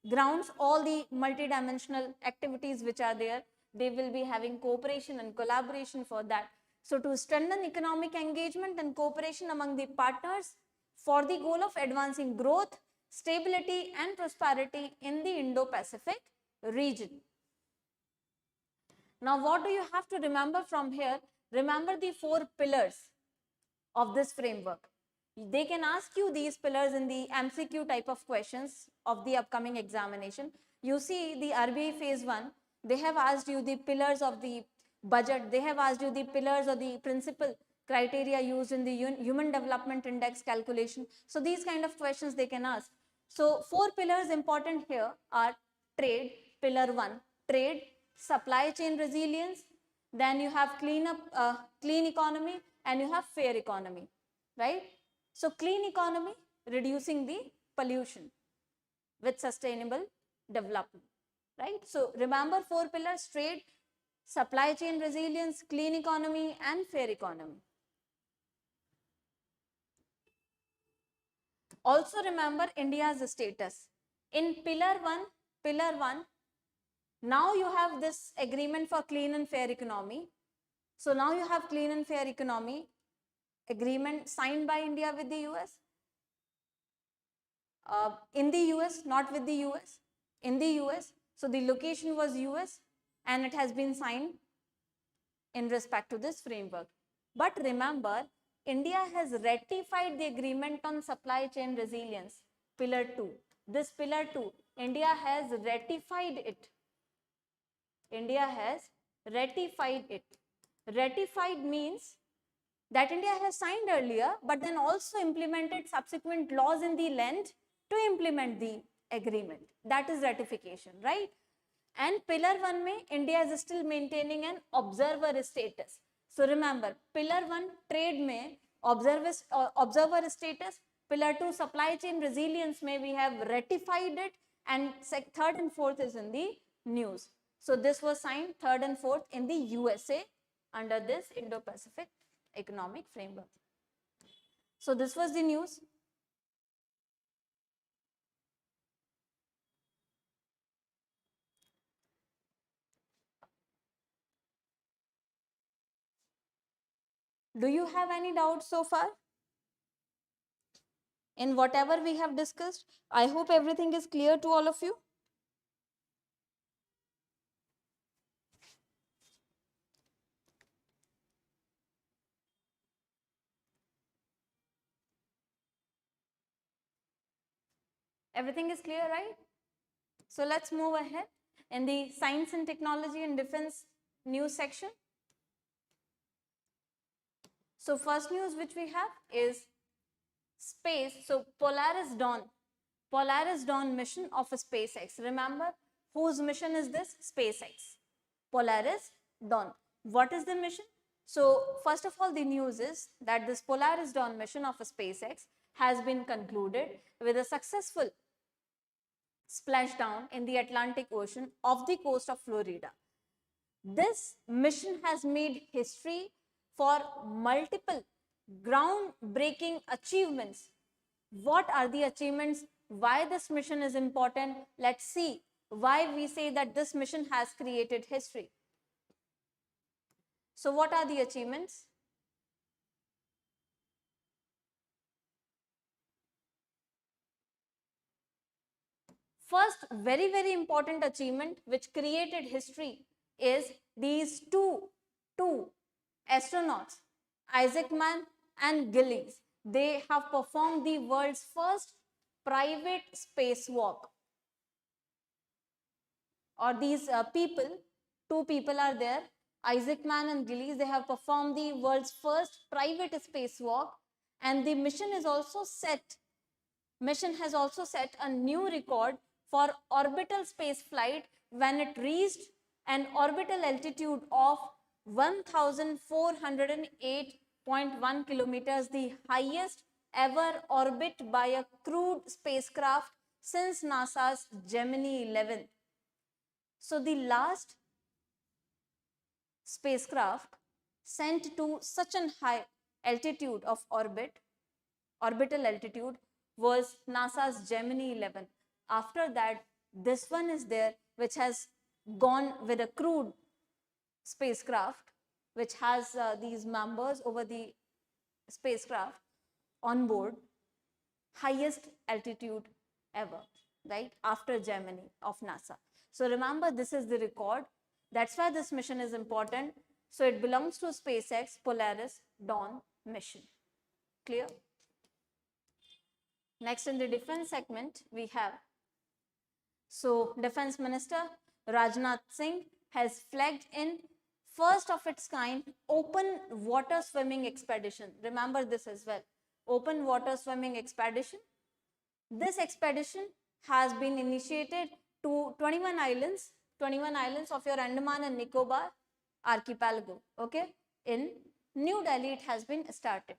grounds, all the multidimensional activities which are there, they will be having cooperation and collaboration for that. So to strengthen economic engagement and cooperation among the partners for the goal of advancing growth, stability and prosperity in the Indo-Pacific region. Now, what do you have to remember from here? Remember the 4 pillars of this framework. They can ask you these pillars in the MCQ type of questions of the upcoming examination. You see the RBI phase 1, they have asked you the pillars of the budget, they have asked you the pillars or the principal criteria used in the Human Development Index calculation. So these kind of questions they can ask. So 4 pillars important here are trade, pillar 1, trade, supply chain resilience, then you have clean economy and you have fair economy, right? So clean economy, reducing the pollution with sustainable development. right? So remember 4 pillars: trade, supply chain resilience, clean economy, and fair economy. Also remember India's status. In pillar 1, now you have this agreement for clean and fair economy. So now you have clean and fair economy agreement signed by India with the US. In the US, not with the US, in the US. So the location was US and it has been signed in respect to this framework. But remember, India has ratified the agreement on supply chain resilience, pillar 2. This pillar 2, India has ratified it. India has ratified it. Ratified means that India has signed earlier, but then also implemented subsequent laws in the land to implement the agreement. That is ratification, right? And pillar 1 mein India is still maintaining an observer status. So remember, pillar 1 trade mein observer status, pillar 2 supply chain resilience mein we have ratified it, and third and fourth is in the news. So this was signed third and fourth in the USA under this Indo-Pacific Economic Framework. So this was the news. Do you have any doubts so far in whatever we have discussed? I hope everything is clear to all of you. Everything is clear, right? So let's move ahead in the science and technology and defense news section. So first news which we have is space. So Polaris Dawn mission of SpaceX. Remember, whose mission is this? SpaceX. Polaris Dawn. What is the mission? So first of all, the news is that this Polaris Dawn mission of SpaceX has been concluded with a successful splashdown in the Atlantic Ocean off the coast of Florida. This mission has made history for multiple groundbreaking achievements. What are the achievements? Why this mission is important? Let's see why we say that this mission has created history. So what are the achievements? First, very, very important achievement which created history is these two astronauts, Isaacman and Gillies. They have performed the world's first private spacewalk. Or these two people are there, Isaacman and Gillies. They have performed the world's first private spacewalk, and the mission has also set a new record for orbital space flight when it reached an orbital altitude of 1408.1 kilometers, the highest ever orbit by a crewed spacecraft since NASA's Gemini 11. So the last spacecraft sent to such an high altitude of orbital altitude, was NASA's Gemini 11. After that, this one is there, which has gone with a crewed spacecraft, which has these members over the spacecraft on board, highest altitude ever, right, after Gemini of NASA. So remember, this is the record. That's why this mission is important. So it belongs to SpaceX Polaris Dawn mission. Clear? Next, in the defense segment, we have, so Defense Minister Rajnath Singh has flagged in first of its kind open water swimming expedition. Remember this as well. Open water swimming expedition. This expedition has been initiated to 21 islands of your Andaman and Nicobar archipelago. Okay, in New Delhi it has been started.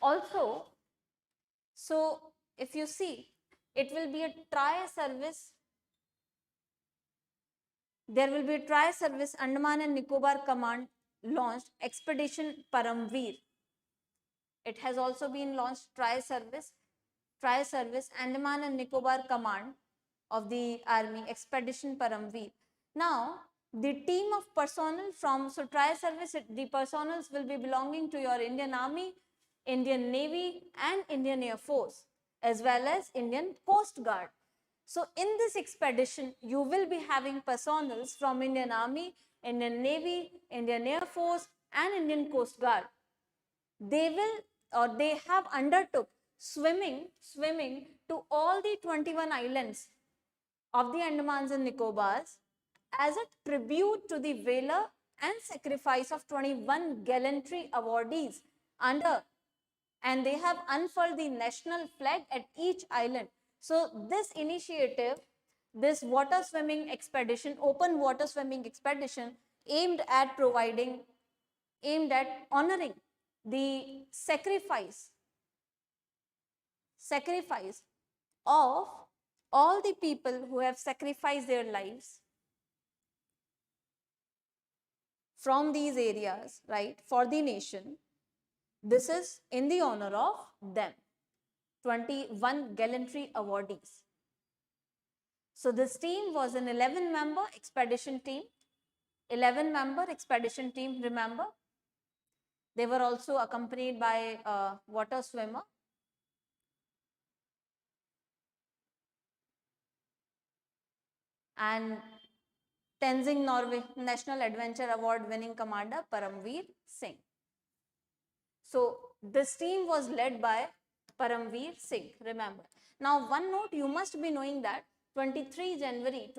Also, so if you see, it will be a tri-service. There will be a tri-service Andaman and Nicobar Command launched Expedition Paramveer. It has also been launched tri-service Andaman and Nicobar Command of the Army Expedition Paramveer. Now, the team of personnel from, so tri-service, the personnel will be belonging to your Indian Army, Indian Navy and Indian Air Force, as well as Indian Coast Guard. So in this expedition, you will be having personnel from Indian Army, Indian Navy, Indian Air Force and Indian Coast Guard. They will, or they have undertook swimming to all the 21 islands of the Andamans and Nicobars as a tribute to the valor and sacrifice of 21 gallantry awardees under, and they have unfurled the national flag at each island. So this initiative, this water swimming expedition, open water swimming expedition, aimed at honoring the sacrifice of all the people who have sacrificed their lives from these areas, right, for the nation. This is in the honor of them, 21 gallantry awardees. So this team was an 11-member expedition team. 11-member expedition team, remember. They were also accompanied by a water swimmer. And Tenzing Norway National Adventure Award winning commander Paramveer Singh. So this team was led by Paramveer Singh, remember. Now one note, you must be knowing that 23 January.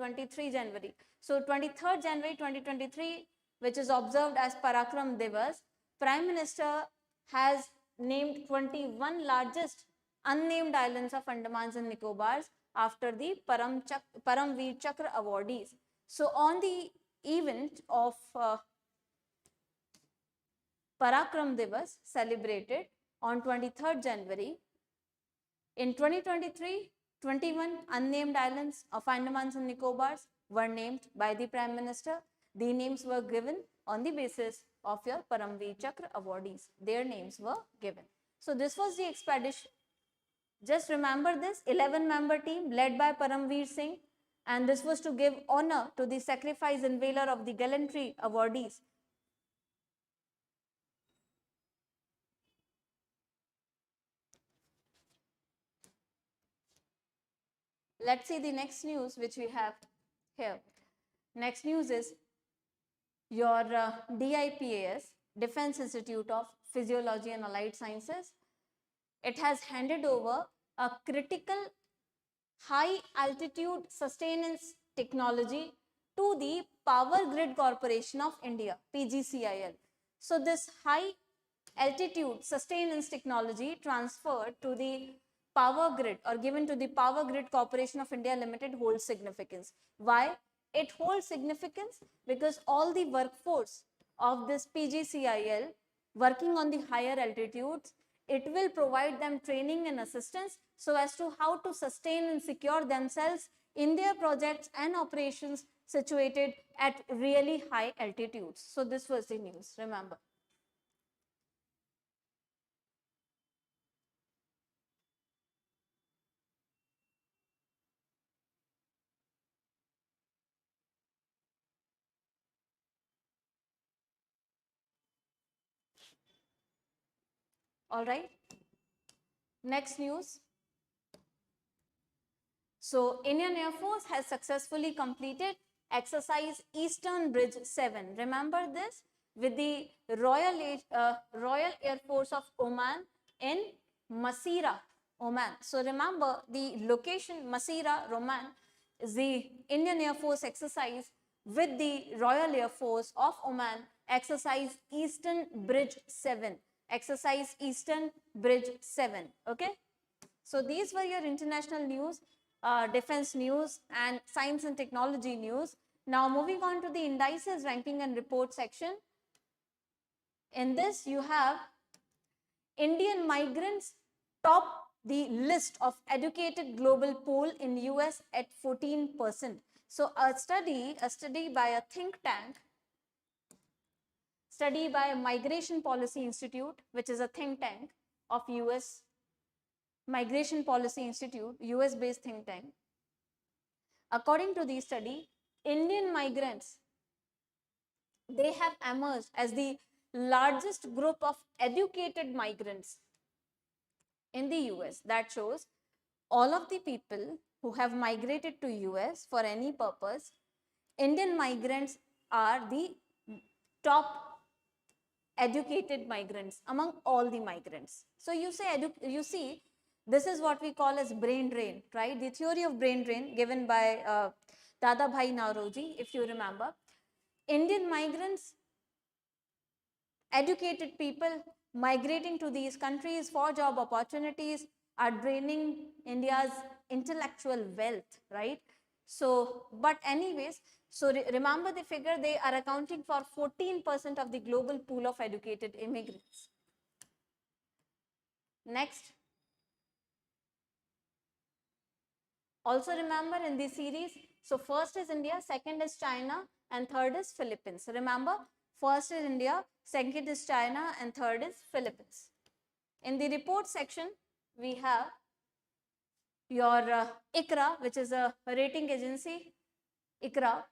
So 23rd January 2023, which is observed as Parakram Divas, Prime Minister has named 21 largest unnamed islands of Andamans and Nicobars after the Paramveer Chakra awardees. So on the event of Parakram Divas celebrated on 23rd January, in 2023, 21 unnamed islands of Andamans and Nicobars were named by the Prime Minister. The names were given on the basis of your Paramveer Chakra awardees. Their names were given. So this was the expedition. Just remember this 11-member team led by Paramveer Singh, and this was to give honor to the sacrifice and valor of the gallantry awardees. Let's see the next news which we have here. Next news is your DIPAS, Defense Institute of Physiology and Allied Sciences. It has handed over a critical high altitude sustenance technology to the Power Grid Corporation of India, PGCIL. So this high altitude sustenance technology transferred to the Power Grid or given to the Power Grid Corporation of India Limited holds significance. Why? It holds significance because all the workforce of this PGCIL working on the higher altitudes, it will provide them training and assistance so as to how to sustain and secure themselves in their projects and operations situated at really high altitudes. So this was the news, remember. All right. Next news. So Indian Air Force has successfully completed exercise Eastern Bridge 7. Remember this, with the Royal Air Force of Oman in Masira, Oman. So remember the location Masira, Oman is the Indian Air Force exercise with the Royal Air Force of Oman, exercise Eastern Bridge 7. Exercise Eastern Bridge 7. Okay. So these were your international news, defense news and science and technology news. Now moving on to the indices ranking and report section. In this you have Indian migrants top the list of educated global poll in US at 14%. So a study by a think tank, study by Migration Policy Institute, which is a think tank of US, Migration Policy Institute, US based think tank. According to the study, Indian migrants, they have emerged as the largest group of educated migrants in the US. That shows all of the people who have migrated to US for any purpose, Indian migrants are the top educated migrants among all the migrants. So you see, this is what we call as brain drain, right? The theory of brain drain given by Dada Bhai Nauroji, if you remember. Indian migrants, educated people migrating to these countries for job opportunities are draining India's intellectual wealth, right? So, but anyways, so remember the figure, they are accounting for 14% of the global pool of educated immigrants. Next. Also remember in this series, so first is India, second is China, and third is Philippines. Remember, first is India, second is China, and third is Philippines. In the report section, we have your ICRA, which is a rating agency, ICRA.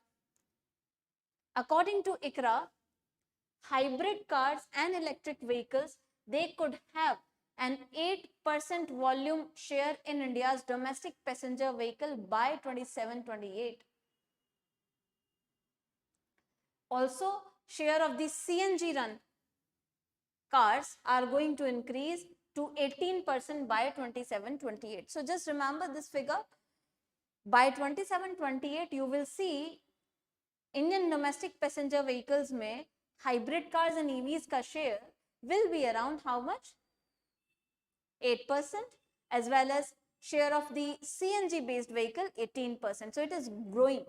According to ICRA, hybrid cars and electric vehicles, they could have an 8% volume share in India's domestic passenger vehicle by 27-28. Also, share of the CNG run cars are going to increase to 18% by 27-28. So just remember this figure. By 27-28, you will see Indian domestic passenger vehicles mein hybrid cars and EVs ka share will be around how much? 8%, as well as share of the CNG based vehicle 18%. So it is growing,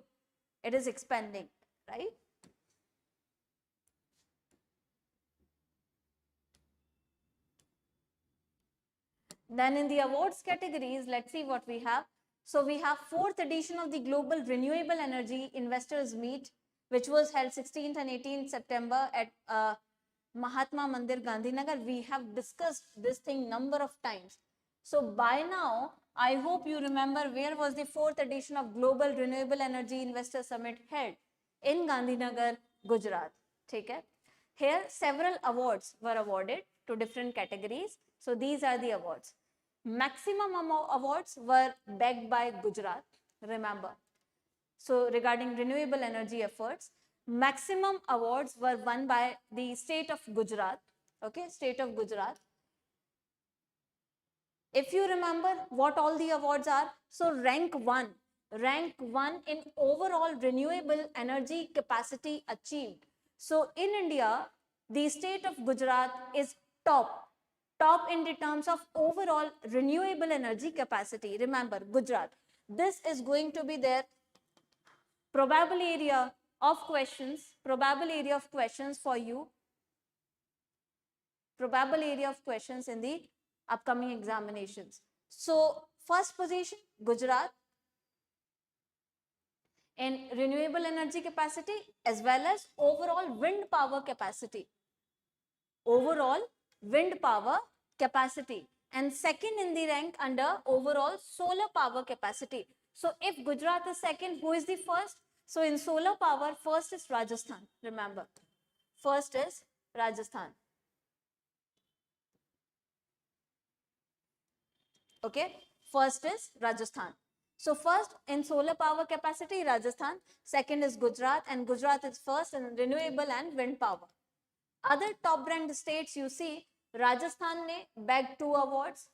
it is expanding, right? Then in the awards categories, let's see what we have. So we have 4th edition of the Global Renewable Energy Investors Meet, which was held 16th and 18th September at Mahatma Mandir, Gandhinagar. We have discussed this thing number of times. So by now, I hope you remember where was the 4th edition of Global Renewable Energy Investor Summit held? In Gandhinagar, Gujarat. Okay? Here, several awards were awarded to different categories. So these are the awards. Maximum awards were backed by Gujarat, remember. So regarding renewable energy efforts, maximum awards were won by the state of Gujarat, okay, state of Gujarat. If you remember what all the awards are, so rank one in overall renewable energy capacity achieved. So in India, the state of Gujarat is top in the terms of overall renewable energy capacity. Remember, Gujarat. This is going to be their probable area of questions for you. Probable area of questions in the upcoming examinations. So, first position, Gujarat in renewable energy capacity as well as overall wind power capacity. Overall wind power capacity, and second in the rank under overall solar power capacity. So if Gujarat is second, who is the first? So in solar power, first is Rajasthan. Remember, first is Rajasthan. Okay, first is Rajasthan. So first in solar power capacity, Rajasthan. Second is Gujarat, and Gujarat is first in renewable and wind power. Other top ranked states you see, Rajasthan ne bagged 2 awards,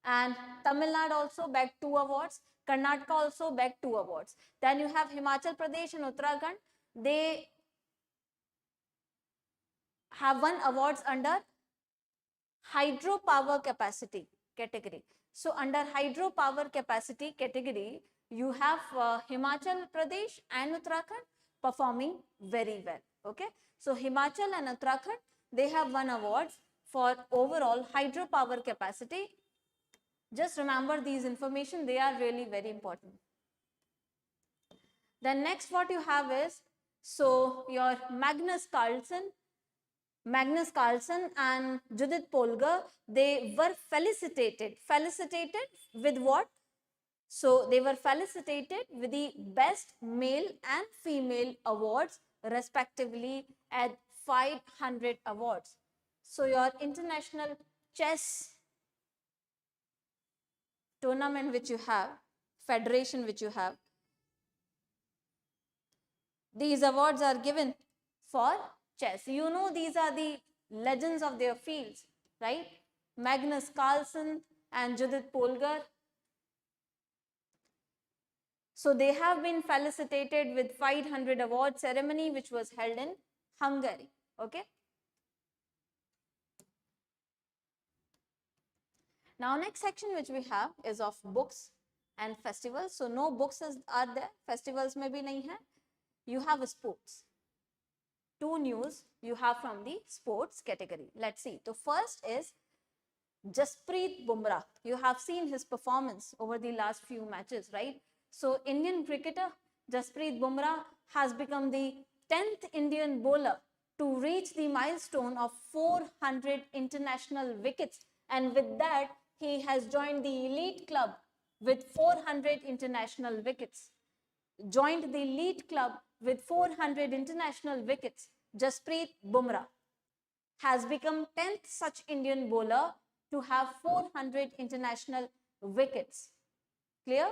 and Tamil Nadu also bagged 2 awards. Karnataka also bagged 2 awards. Then you have Himachal Pradesh and Uttarakhand. They have won awards under hydropower capacity category. So under hydropower capacity category, you have Himachal Pradesh and Uttarakhand performing very well. Okay. So Himachal and Uttarakhand, they have won awards for overall hydropower capacity. Just remember these information, they are really very important. Then next what you have is, so your Magnus Carlsen and Judith Polgar, they were felicitated with what? So they were felicitated with the best male and female awards respectively at 500 awards. So your international chess tournament which you have, federation which you have, these awards are given for chess. You know, these are the legends of their fields, right? Magnus Carlsen and Judith Polgar. So they have been felicitated with 500 award ceremony which was held in Hungary. Okay. Now next section which we have is of books and festivals. So no books are there, festivals may be nahi hai. You have sports. Two news you have from the sports category. Let's see. So first is Jasprit Bumrah. You have seen his performance over the last few matches, right? So Indian cricketer Jasprit Bumrah has become the 10th Indian bowler to reach the milestone of 400 international wickets, and with that he has joined the elite club with 400 international wickets. Joined the elite club with 400 international wickets. Jasprit Bumrah has become 10th such Indian bowler to have 400 international wickets. Clear?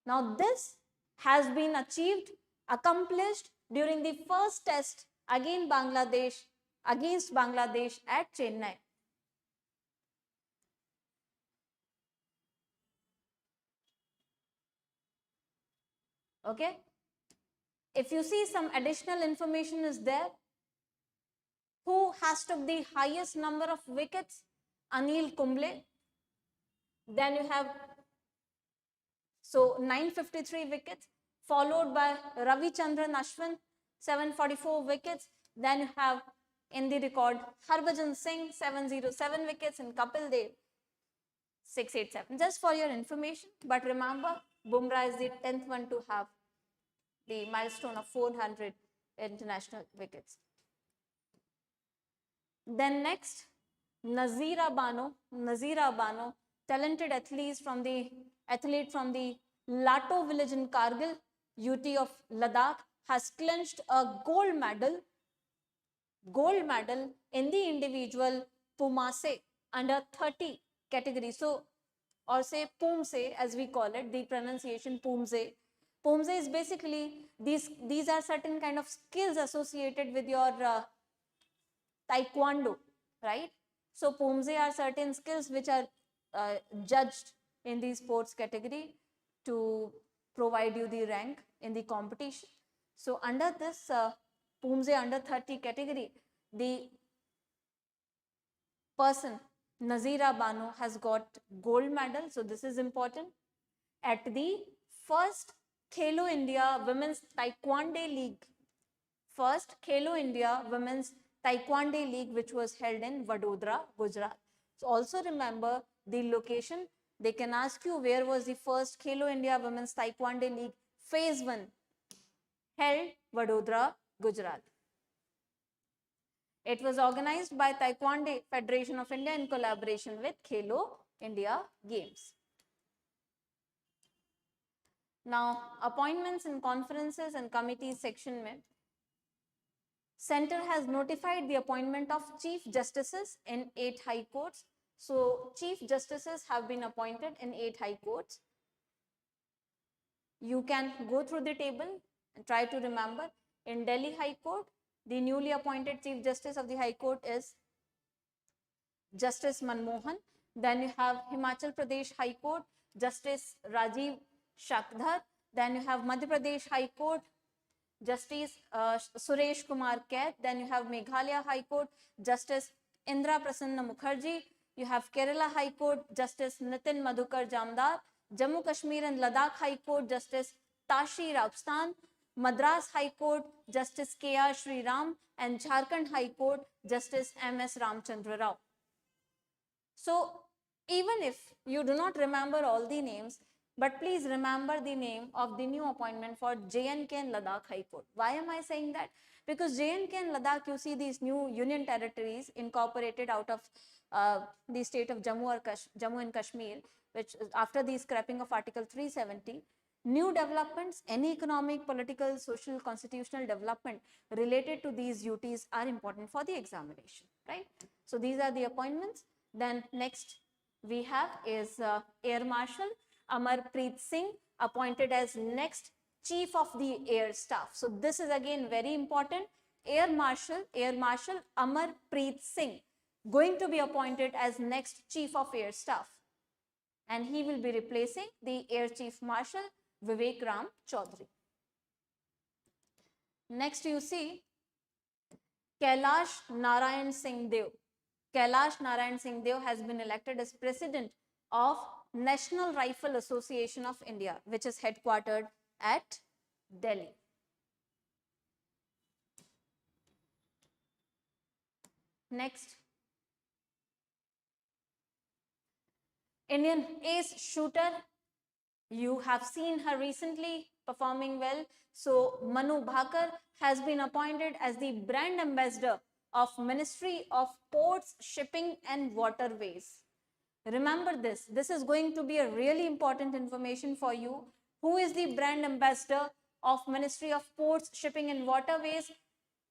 Now this has been accomplished during the first test against Bangladesh at Chennai. Okay. If you see, some additional information is there. Who has took the highest number of wickets? Anil Kumble. Then you have 953 wickets, followed by Ravichandran Ashwin, 744 wickets. Then you have in the record Harbhajan Singh, 707 wickets, and Kapil Dev, 687. Just for your information, but remember, Bumrah is the 10th one to have the milestone of 400 international wickets. Then next, Nazira Bano, talented athlete from the Lato village in Kargil, UT of Ladakh, has clinched a gold medal in the individual Pumase under 30 category. So, or say Pumse as we call it, the pronunciation Pumse. Pumse is basically, these are certain kind of skills associated with your taekwondo, right? So Pumse are certain skills which are judged in the sports category to provide you the rank in the competition. So under this Pumse under 30 category, the person Nazira Bano has got gold medal. So this is important. At the first Khelo India Women's Taekwondo League, which was held in Vadodara, Gujarat. So also remember the location. They can ask you where was the first Khelo India Women's Taekwondo League Phase 1 held, Vadodara, Gujarat. It was organized by Taekwondo Federation of India in collaboration with Khelo India Games. Now, appointments in conferences and committees section mein, Center has notified the appointment of Chief Justices in 8 High Courts. So, Chief Justices have been appointed in 8 High Courts. You can go through the table and try to remember. In Delhi High Court, the newly appointed Chief Justice of the High Court is Justice Manmohan. Then you have Himachal Pradesh High Court, Justice Rajiv Shakdhar. Then you have Madhya Pradesh High Court, Justice Suresh Kumar Kaid. Then you have Meghalaya High Court, Justice Indra Prasanna Mukherjee. You have Kerala High Court, Justice Nitin Madhukar Jamdar. Jammu Kashmir and Ladakh High Court, Justice Tashi Rapstan. Madras High Court, Justice K.R. Sriram, and Jharkhand High Court, Justice M.S. Ramchandra Rao. So even if you do not remember all the names, but please remember the name of the new appointment for J&K and Ladakh High Court. Why am I saying that? Because J&K and Ladakh, you see these new union territories incorporated out of the state of Jammu and Kashmir, which after the scrapping of Article 370, new developments, any economic, political, social, constitutional development related to these duties are important for the examination, right? So these are the appointments. Then next we have is Air Marshal Amarpreet Singh, appointed as next Chief of the Air Staff. So this is again very important. Air Marshal Amarpreet Singh going to be appointed as next Chief of Air Staff, and he will be replacing the Air Chief Marshal Vivek Ram Chaudhary. Next you see Kailash Narayan Singh Dev. Kailash Narayan Singh Dev has been elected as President of National Rifle Association of India, which is headquartered at Delhi. Next, Indian ace shooter. You have seen her recently performing well. So Manu Bhakar has been appointed as the brand ambassador of Ministry of Ports, Shipping and Waterways. Remember this. This is going to be a really important information for you. Who is the brand ambassador of Ministry of Ports, Shipping and Waterways?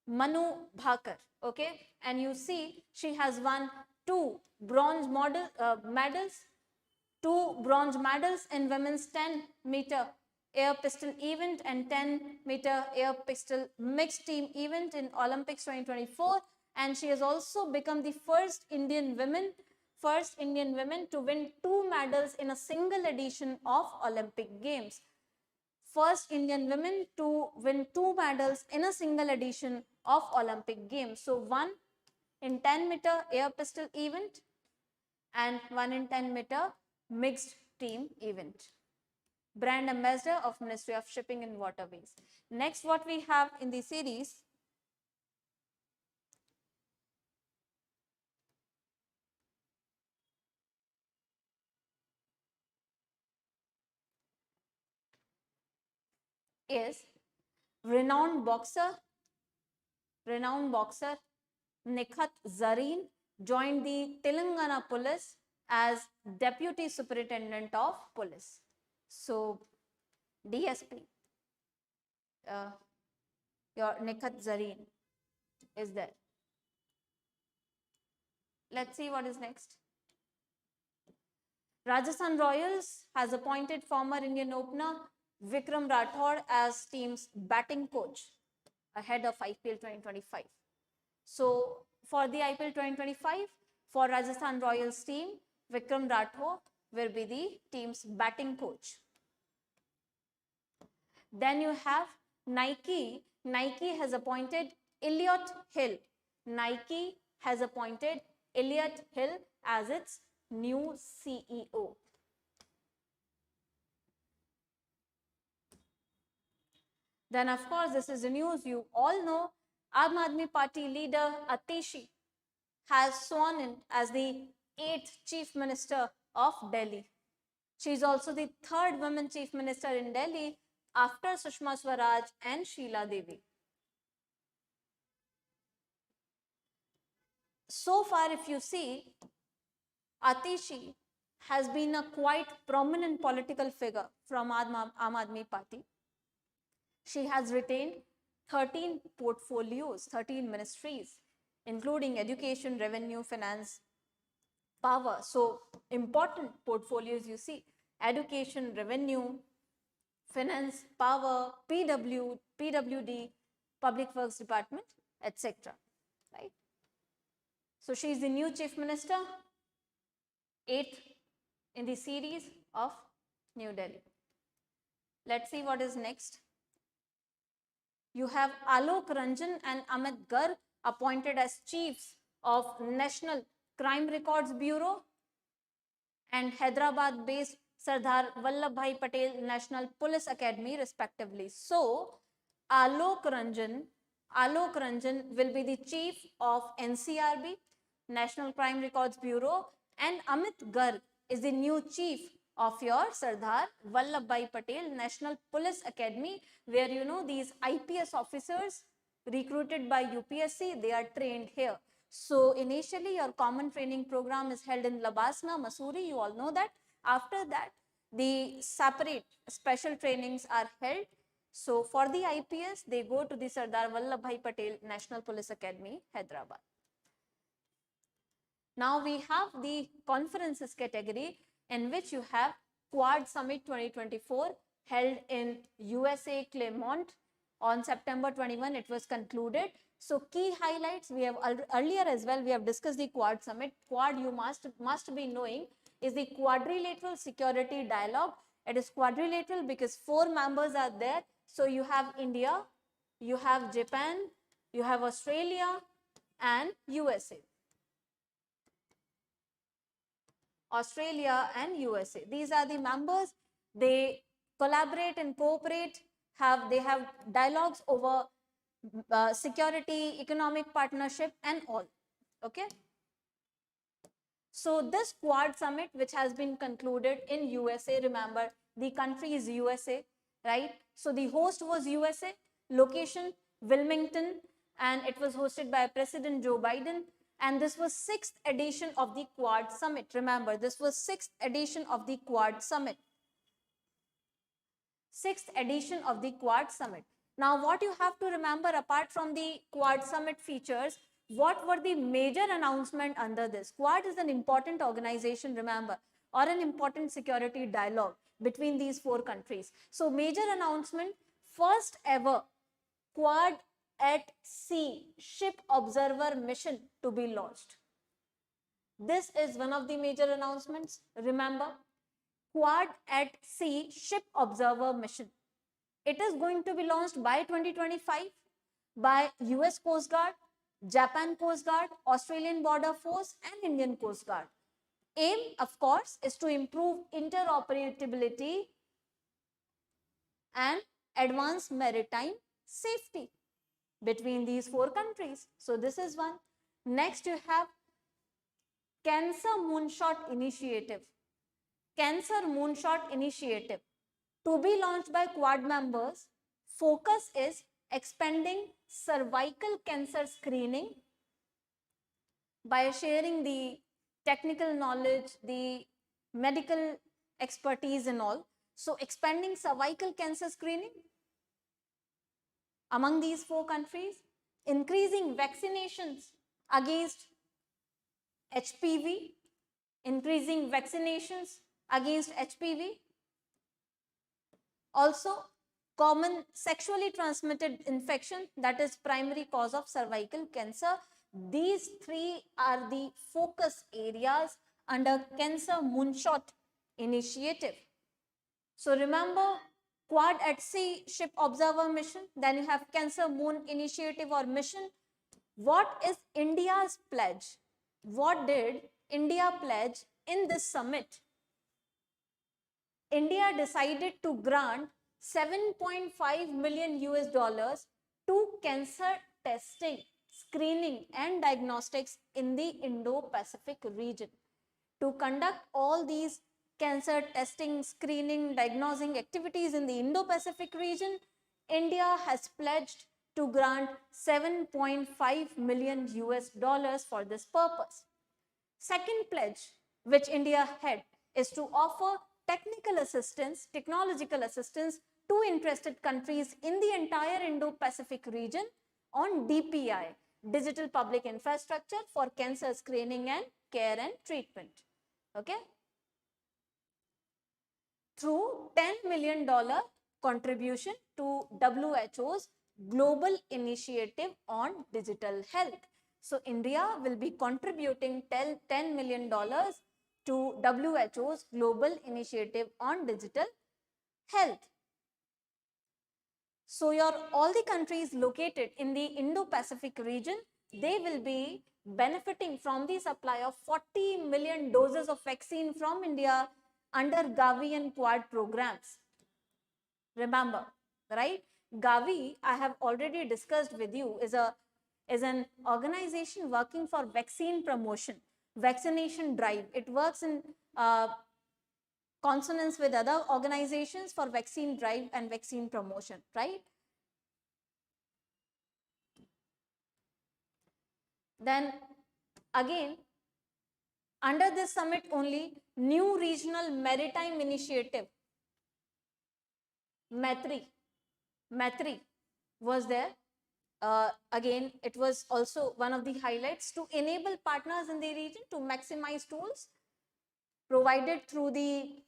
Manu Bhakar. Okay. And you see she has won two bronze medals in women's 10-meter air pistol event and 10-meter air pistol mixed team event in Olympics 2024, and she has also become the first Indian woman to win 2 medals in a single edition of Olympic Games. First Indian woman to win 2 medals in a single edition of Olympic Games. So one in 10-meter air pistol event and one in 10-meter mixed team event. Brand ambassador of Ministry of Shipping and Waterways. Next, what we have in the series is renowned boxer Nikhat Zareen joined the Telangana Police as Deputy Superintendent of Police. So DSP, your Nikhat Zareen is there. Let's see what is next. Rajasthan Royals has appointed former Indian opener Vikram Rathod as team's batting coach ahead of IPL 2025. So for the IPL 2025, for Rajasthan Royals team, Vikram Rathod will be the team's batting coach. Then you have Nike. Nike has appointed Elliot Hill. Nike has appointed Elliot Hill as its new CEO. Then of course, this is the news you all know. Aam Aadmi Party leader Atishi has sworn in as the 8th Chief Minister of Delhi. She is also the 3rd woman Chief Minister in Delhi after Sushma Swaraj and Sheila Devi. So far, if you see, Atishi has been a quite prominent political figure from Aam Aadmi Party. She has retained 13 portfolios, 13 ministries, including education, revenue, finance, power. So important portfolios you see: education, revenue, finance, power, PWD, Public Works Department, etc. Right? So she is the new Chief Minister, 8th in the series of New Delhi. Let's see what is next. You have Alok Ranjan and Amit Garg appointed as chiefs of National Crime Records Bureau and Hyderabad-based Sardar Vallabhbhai Patel National Police Academy respectively. So, Alok Ranjan will be the chief of NCRB, National Crime Records Bureau, and Amit Garg is the new chief of your Sardar Vallabhbhai Patel National Police Academy, where you know these IPS officers recruited by UPSC, they are trained here. So initially your common training program is held in Labasna, Mussoorie, you all know that. After that, the separate special trainings are held. So for the IPS, they go to the Sardar Vallabhbhai Patel National Police Academy, Hyderabad. Now we have the conferences category, in which you have Quad Summit 2024 held in USA Claremont on September 21. It was concluded. So key highlights, we have earlier as well, we have discussed the Quad Summit. Quad, you must be knowing, is the quadrilateral security dialogue. It is quadrilateral because 4 members are there. So you have India, you have Japan, you have Australia and USA. Australia and USA. These are the members. They collaborate and cooperate. They have dialogues over security, economic partnership and all. Okay. So this Quad Summit, which has been concluded in USA, remember the country is USA, right? So the host was USA, location Wilmington, and it was hosted by President Joe Biden. And this was 6th edition of the Quad Summit. Remember, this was 6th edition of the Quad Summit. 6th edition of the Quad Summit. Now, what you have to remember, apart from the Quad Summit features, what were the major announcement under this? Quad is an important organization, remember, or an important security dialogue between these 4 countries. So, major announcement, first ever Quad at Sea Ship Observer Mission to be launched. This is one of the major announcements. Remember, Quad at Sea Ship Observer Mission. It is going to be launched by 2025 by US Coast Guard, Japan Coast Guard, Australian Border Force and Indian Coast Guard. Aim, of course, is to improve interoperability and advance maritime safety between these 4 countries. So this is one. Next you have Cancer Moonshot Initiative. Cancer Moonshot Initiative to be launched by Quad members. Focus is expanding cervical cancer screening by sharing the technical knowledge, the medical expertise and all. So expanding cervical cancer screening among these 4 countries, increasing vaccinations against HPV, increasing vaccinations against HPV, also common sexually transmitted infection, that is primary cause of cervical cancer. These 3 are the focus areas under Cancer Moonshot Initiative. So remember, Quad at Sea Ship Observer Mission, then you have Cancer Moon Initiative or mission. What is India's pledge? What did India pledge in this summit? India decided to grant 7.5 million US dollars to cancer testing, screening and diagnostics in the Indo-Pacific region. To conduct all these cancer testing, screening, diagnosing activities in the Indo-Pacific region, India has pledged to grant 7.5 million US dollars for this purpose. Second pledge which India had is to offer technical assistance, technological assistance to interested countries in the entire Indo-Pacific region on DPI, Digital Public Infrastructure for cancer screening and care and treatment. Okay. Through $10 million contribution to WHO's Global Initiative on Digital Health. So India will be contributing $10 million to WHO's Global Initiative on Digital Health. So all the countries located in the Indo-Pacific region, they will be benefiting from the supply of 40 million doses of vaccine from India under Gavi and Quad programs. Remember, right? Gavi, I have already discussed with you, is an organization working for vaccine promotion, vaccination drive. It works in consonance with other organizations for vaccine drive and vaccine promotion, right? Then again, under this summit only, new regional maritime initiative, MATRI was there. Again, it was also one of the highlights to enable partners in the region to maximize tools provided through the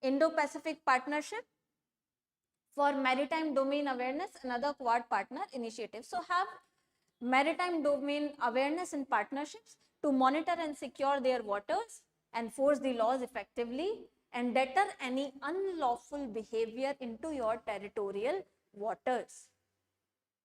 Indo-Pacific Partnership for maritime domain awareness and other Quad partner initiatives. So have maritime domain awareness and partnerships to monitor and secure their waters, enforce the laws effectively, and deter any unlawful behavior into your territorial waters.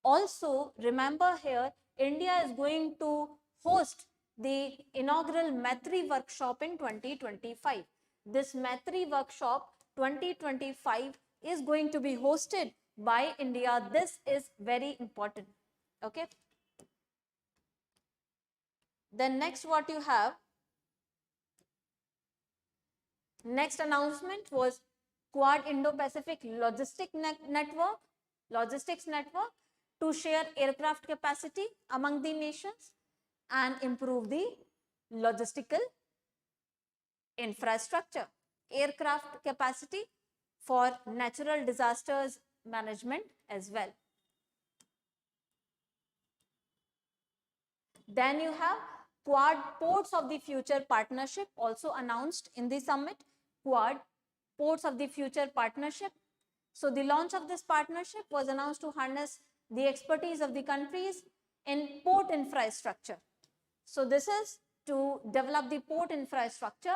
Also, remember here, India is going to host the inaugural MATRI workshop in 2025. This MATRI workshop 2025 is going to be hosted by India. This is very important. Okay. Then next what you have, next announcement was Quad Indo-Pacific Logistics Network to share aircraft capacity among the nations and improve the logistical infrastructure, aircraft capacity for natural disasters management as well. Then you have Quad Ports of the Future Partnership also announced in the summit, Quad Ports of the Future Partnership. So the launch of this partnership was announced to harness the expertise of the countries in port infrastructure. So this is to develop the port infrastructure.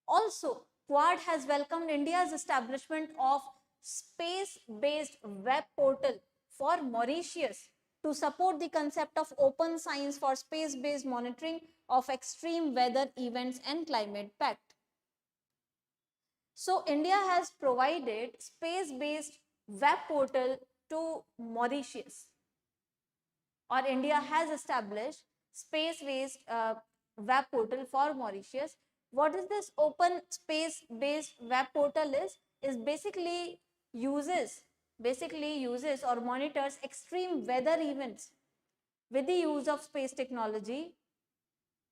Also, Quad has welcomed India's establishment of space-based web portal for Mauritius to support the concept of open science for space-based monitoring of extreme weather events and climate pact. So India has provided space-based web portal to Mauritius, or India has established space-based web portal for Mauritius. What is this open space-based web portal is basically uses or monitors extreme weather events with the use of space technology,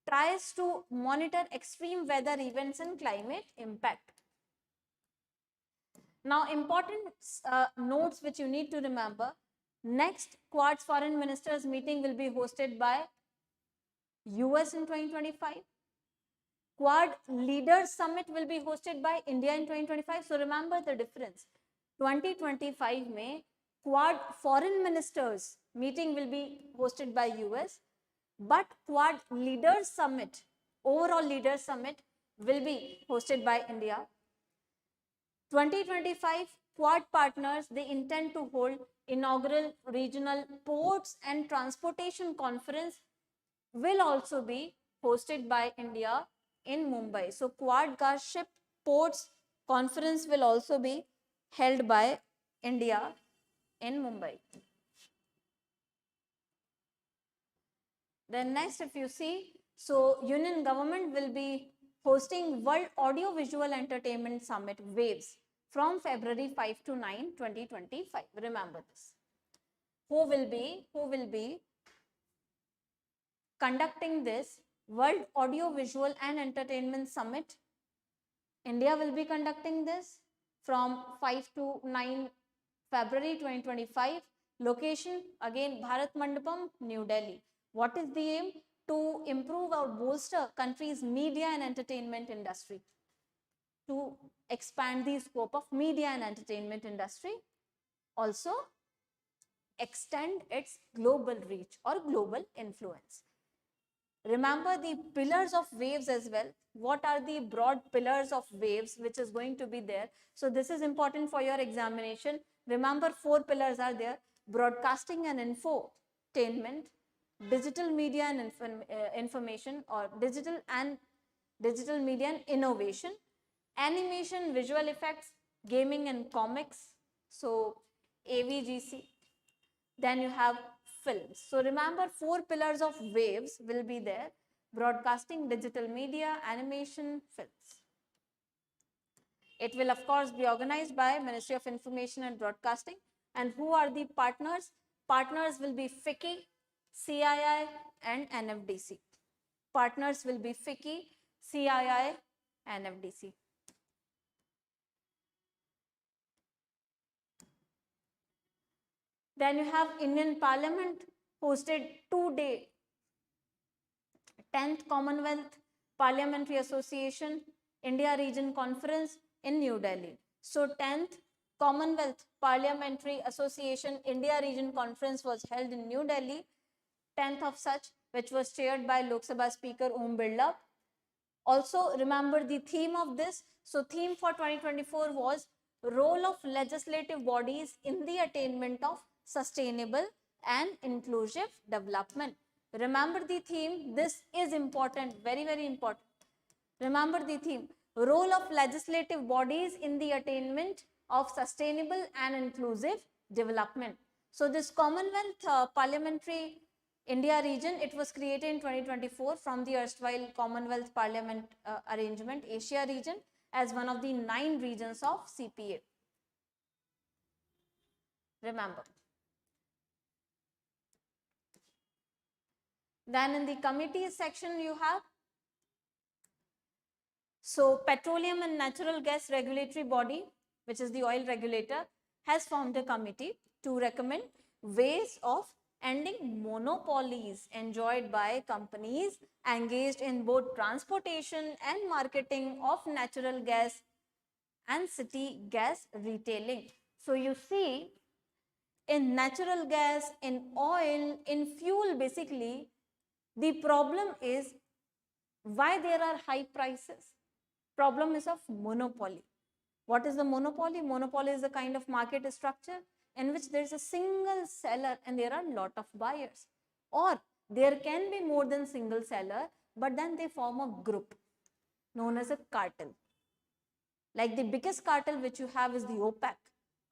tries to monitor extreme weather events and climate impact. Now, important notes which you need to remember. Next Quad's foreign ministers meeting will be hosted by US in 2025. Quad Leaders Summit will be hosted by India in 2025. So remember the difference. 2025 में Quad Foreign Ministers meeting will be hosted by US, but Quad Leaders Summit, overall Leaders Summit will be hosted by India. 2025 Quad partners, they intend to hold inaugural regional ports and transportation conference will also be hosted by India in Mumbai. So Quad का ship ports conference will also be held by India in Mumbai. Then next, if you see, so Union government will be hosting World Audio Visual Entertainment Summit WAVES from February 5 to 9, 2025. Remember this. Who will be conducting this World Audio Visual and Entertainment Summit? India will be conducting this from 5 to 9 February 2025. Location again Bharat Mandapam, New Delhi. What is the aim? To improve or bolster country's media and entertainment industry, to expand the scope of media and entertainment industry, also extend its global reach or global influence. Remember the pillars of WAVES as well. What are the broad pillars of WAVES which is going to be there? So this is important for your examination. Remember 4 pillars are there: broadcasting and infotainment, digital media and information, or digital media and innovation, animation, visual effects, gaming and comics. So AVGC. Then you have films. So remember, 4 pillars of waves will be there: broadcasting, digital media, animation, films. It will of course be organized by Ministry of Information and Broadcasting. And who are the partners? Partners will be FICCI, CII and NFDC. Partners will be FICCI, CII, NFDC. Then you have Indian Parliament hosted 2-day 10th Commonwealth Parliamentary Association India Region Conference in New Delhi. So 10th Commonwealth Parliamentary Association India Region Conference was held in New Delhi, 10th of such, which was chaired by Lok Sabha Speaker Om Birla. Also remember the theme of this. So theme for 2024 was role of legislative bodies in the attainment of sustainable and inclusive development. Remember the theme. This is important, very, very important. Remember the theme, role of legislative bodies in the attainment of sustainable and inclusive development. So this Commonwealth Parliamentary India region, it was created in 2024 from the erstwhile Commonwealth Parliament Arrangement Asia region as one of the 9 regions of CPA. Remember. Then in the committees section you have, so Petroleum and Natural Gas Regulatory Body, which is the oil regulator, has formed a committee to recommend ways of ending monopolies enjoyed by companies engaged in both transportation and marketing of natural gas and city gas retailing. So you see, in natural gas, in oil, in fuel, basically, the problem is why there are high prices. Problem is of monopoly. What is the monopoly? Monopoly is a kind of market structure in which there is a single seller and there are a lot of buyers. Or there can be more than single seller, but then they form a group known as a cartel. Like the biggest cartel which you have is the OPEC,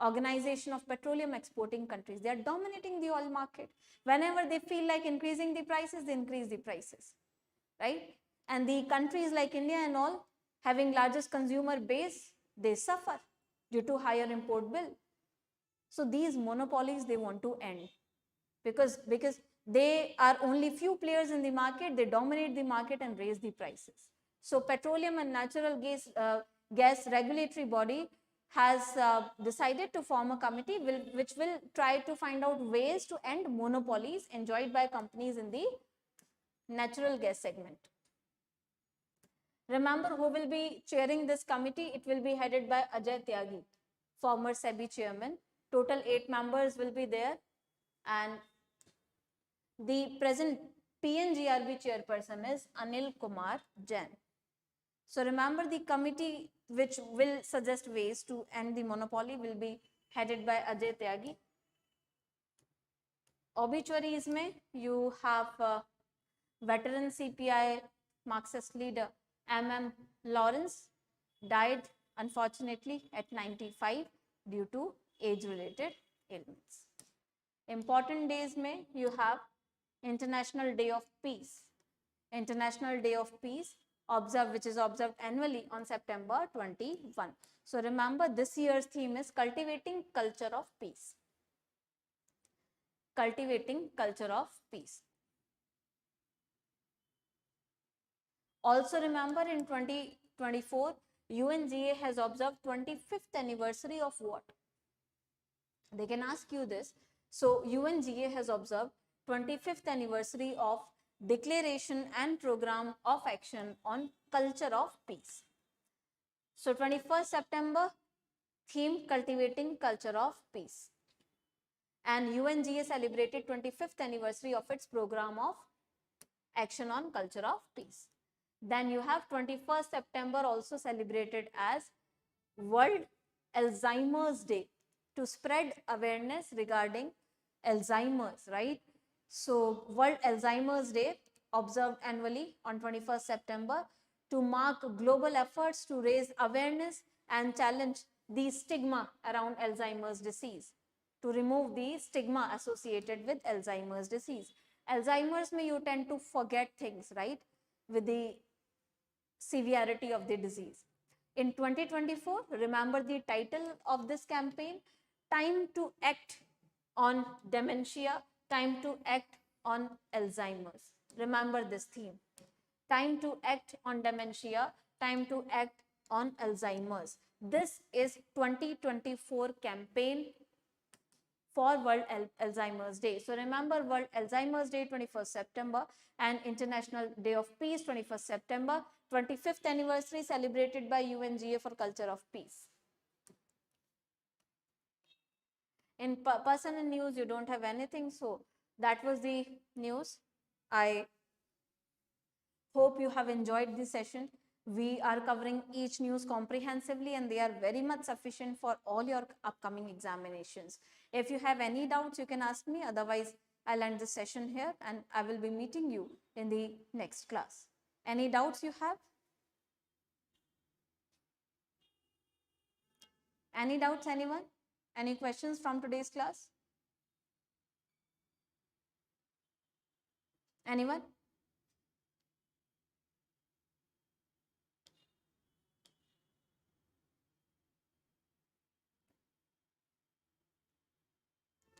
Organization of Petroleum Exporting Countries. They are dominating the oil market. Whenever they feel like increasing the prices, they increase the prices, right? And the countries like India and all, having largest consumer base, they suffer due to higher import bill. So these monopolies they want to end because they are only few players in the market, they dominate the market and raise the prices. So Petroleum and Natural Gas Regulatory Body has decided to form a committee which will try to find out ways to end monopolies enjoyed by companies in the natural gas segment. Remember who will be chairing this committee? It will be headed by Ajay Tyagi, former SEBI chairman. Total 8 members will be there, and the present PNGRB chairperson is Anil Kumar Jain. So remember, the committee which will suggest ways to end the monopoly will be headed by Ajay Tyagi. Obituaries mein you have veteran CPI Marxist leader MM Lawrence, died unfortunately at 95 due to age-related ailments. Important days mein you have International Day of Peace. International Day of Peace which is observed annually on September 21. So remember, this year's theme is cultivating culture of peace. Cultivating culture of peace. Also remember, in 2024, UNGA has observed 25th anniversary of what? They can ask you this. So UNGA has observed 25th anniversary of Declaration and Program of Action on Culture of Peace. So 21st September, theme cultivating culture of peace. And UNGA celebrated 25th anniversary of its program of action on culture of peace. Then you have 21st September also celebrated as World Alzheimer's Day to spread awareness regarding Alzheimer's, right? So World Alzheimer's Day observed annually on 21st September to mark global efforts to raise awareness and challenge the stigma around Alzheimer's disease. to remove the stigma associated with Alzheimer's disease. Alzheimer's may you tend to forget things, right, with the severity of the disease. In 2024, remember the title of this campaign, Time to Act on Dementia, Time to Act on Alzheimer's. Remember this theme. Time to act on dementia, time to act on Alzheimer's. This is 2024 campaign for World Alzheimer's Day. So remember World Alzheimer's Day 21st September and International Day of Peace 21st September, 25th anniversary celebrated by UNGA for Culture of Peace. In personal news, you don't have anything, so that was the news. I hope you have enjoyed this session. We are covering each news comprehensively and they are very much sufficient for all your upcoming examinations. If you have any doubts, you can ask me. Otherwise, I'll end this session here and I will be meeting you in the next class. Any doubts you have? Any doubts, anyone? Any questions from today's class? Anyone?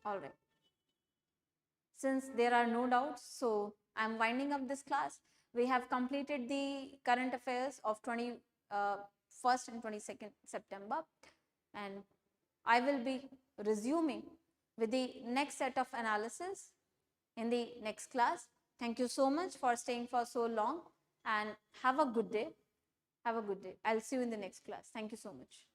All right. Since there are no doubts, so I'm winding up this class. We have completed the current affairs of 21st and 22nd September. And I will be resuming with the next set of analysis in the next class. Thank you so much for staying for so long and have a good day. Have a good day. I'll see you in the next class. Thank you so much.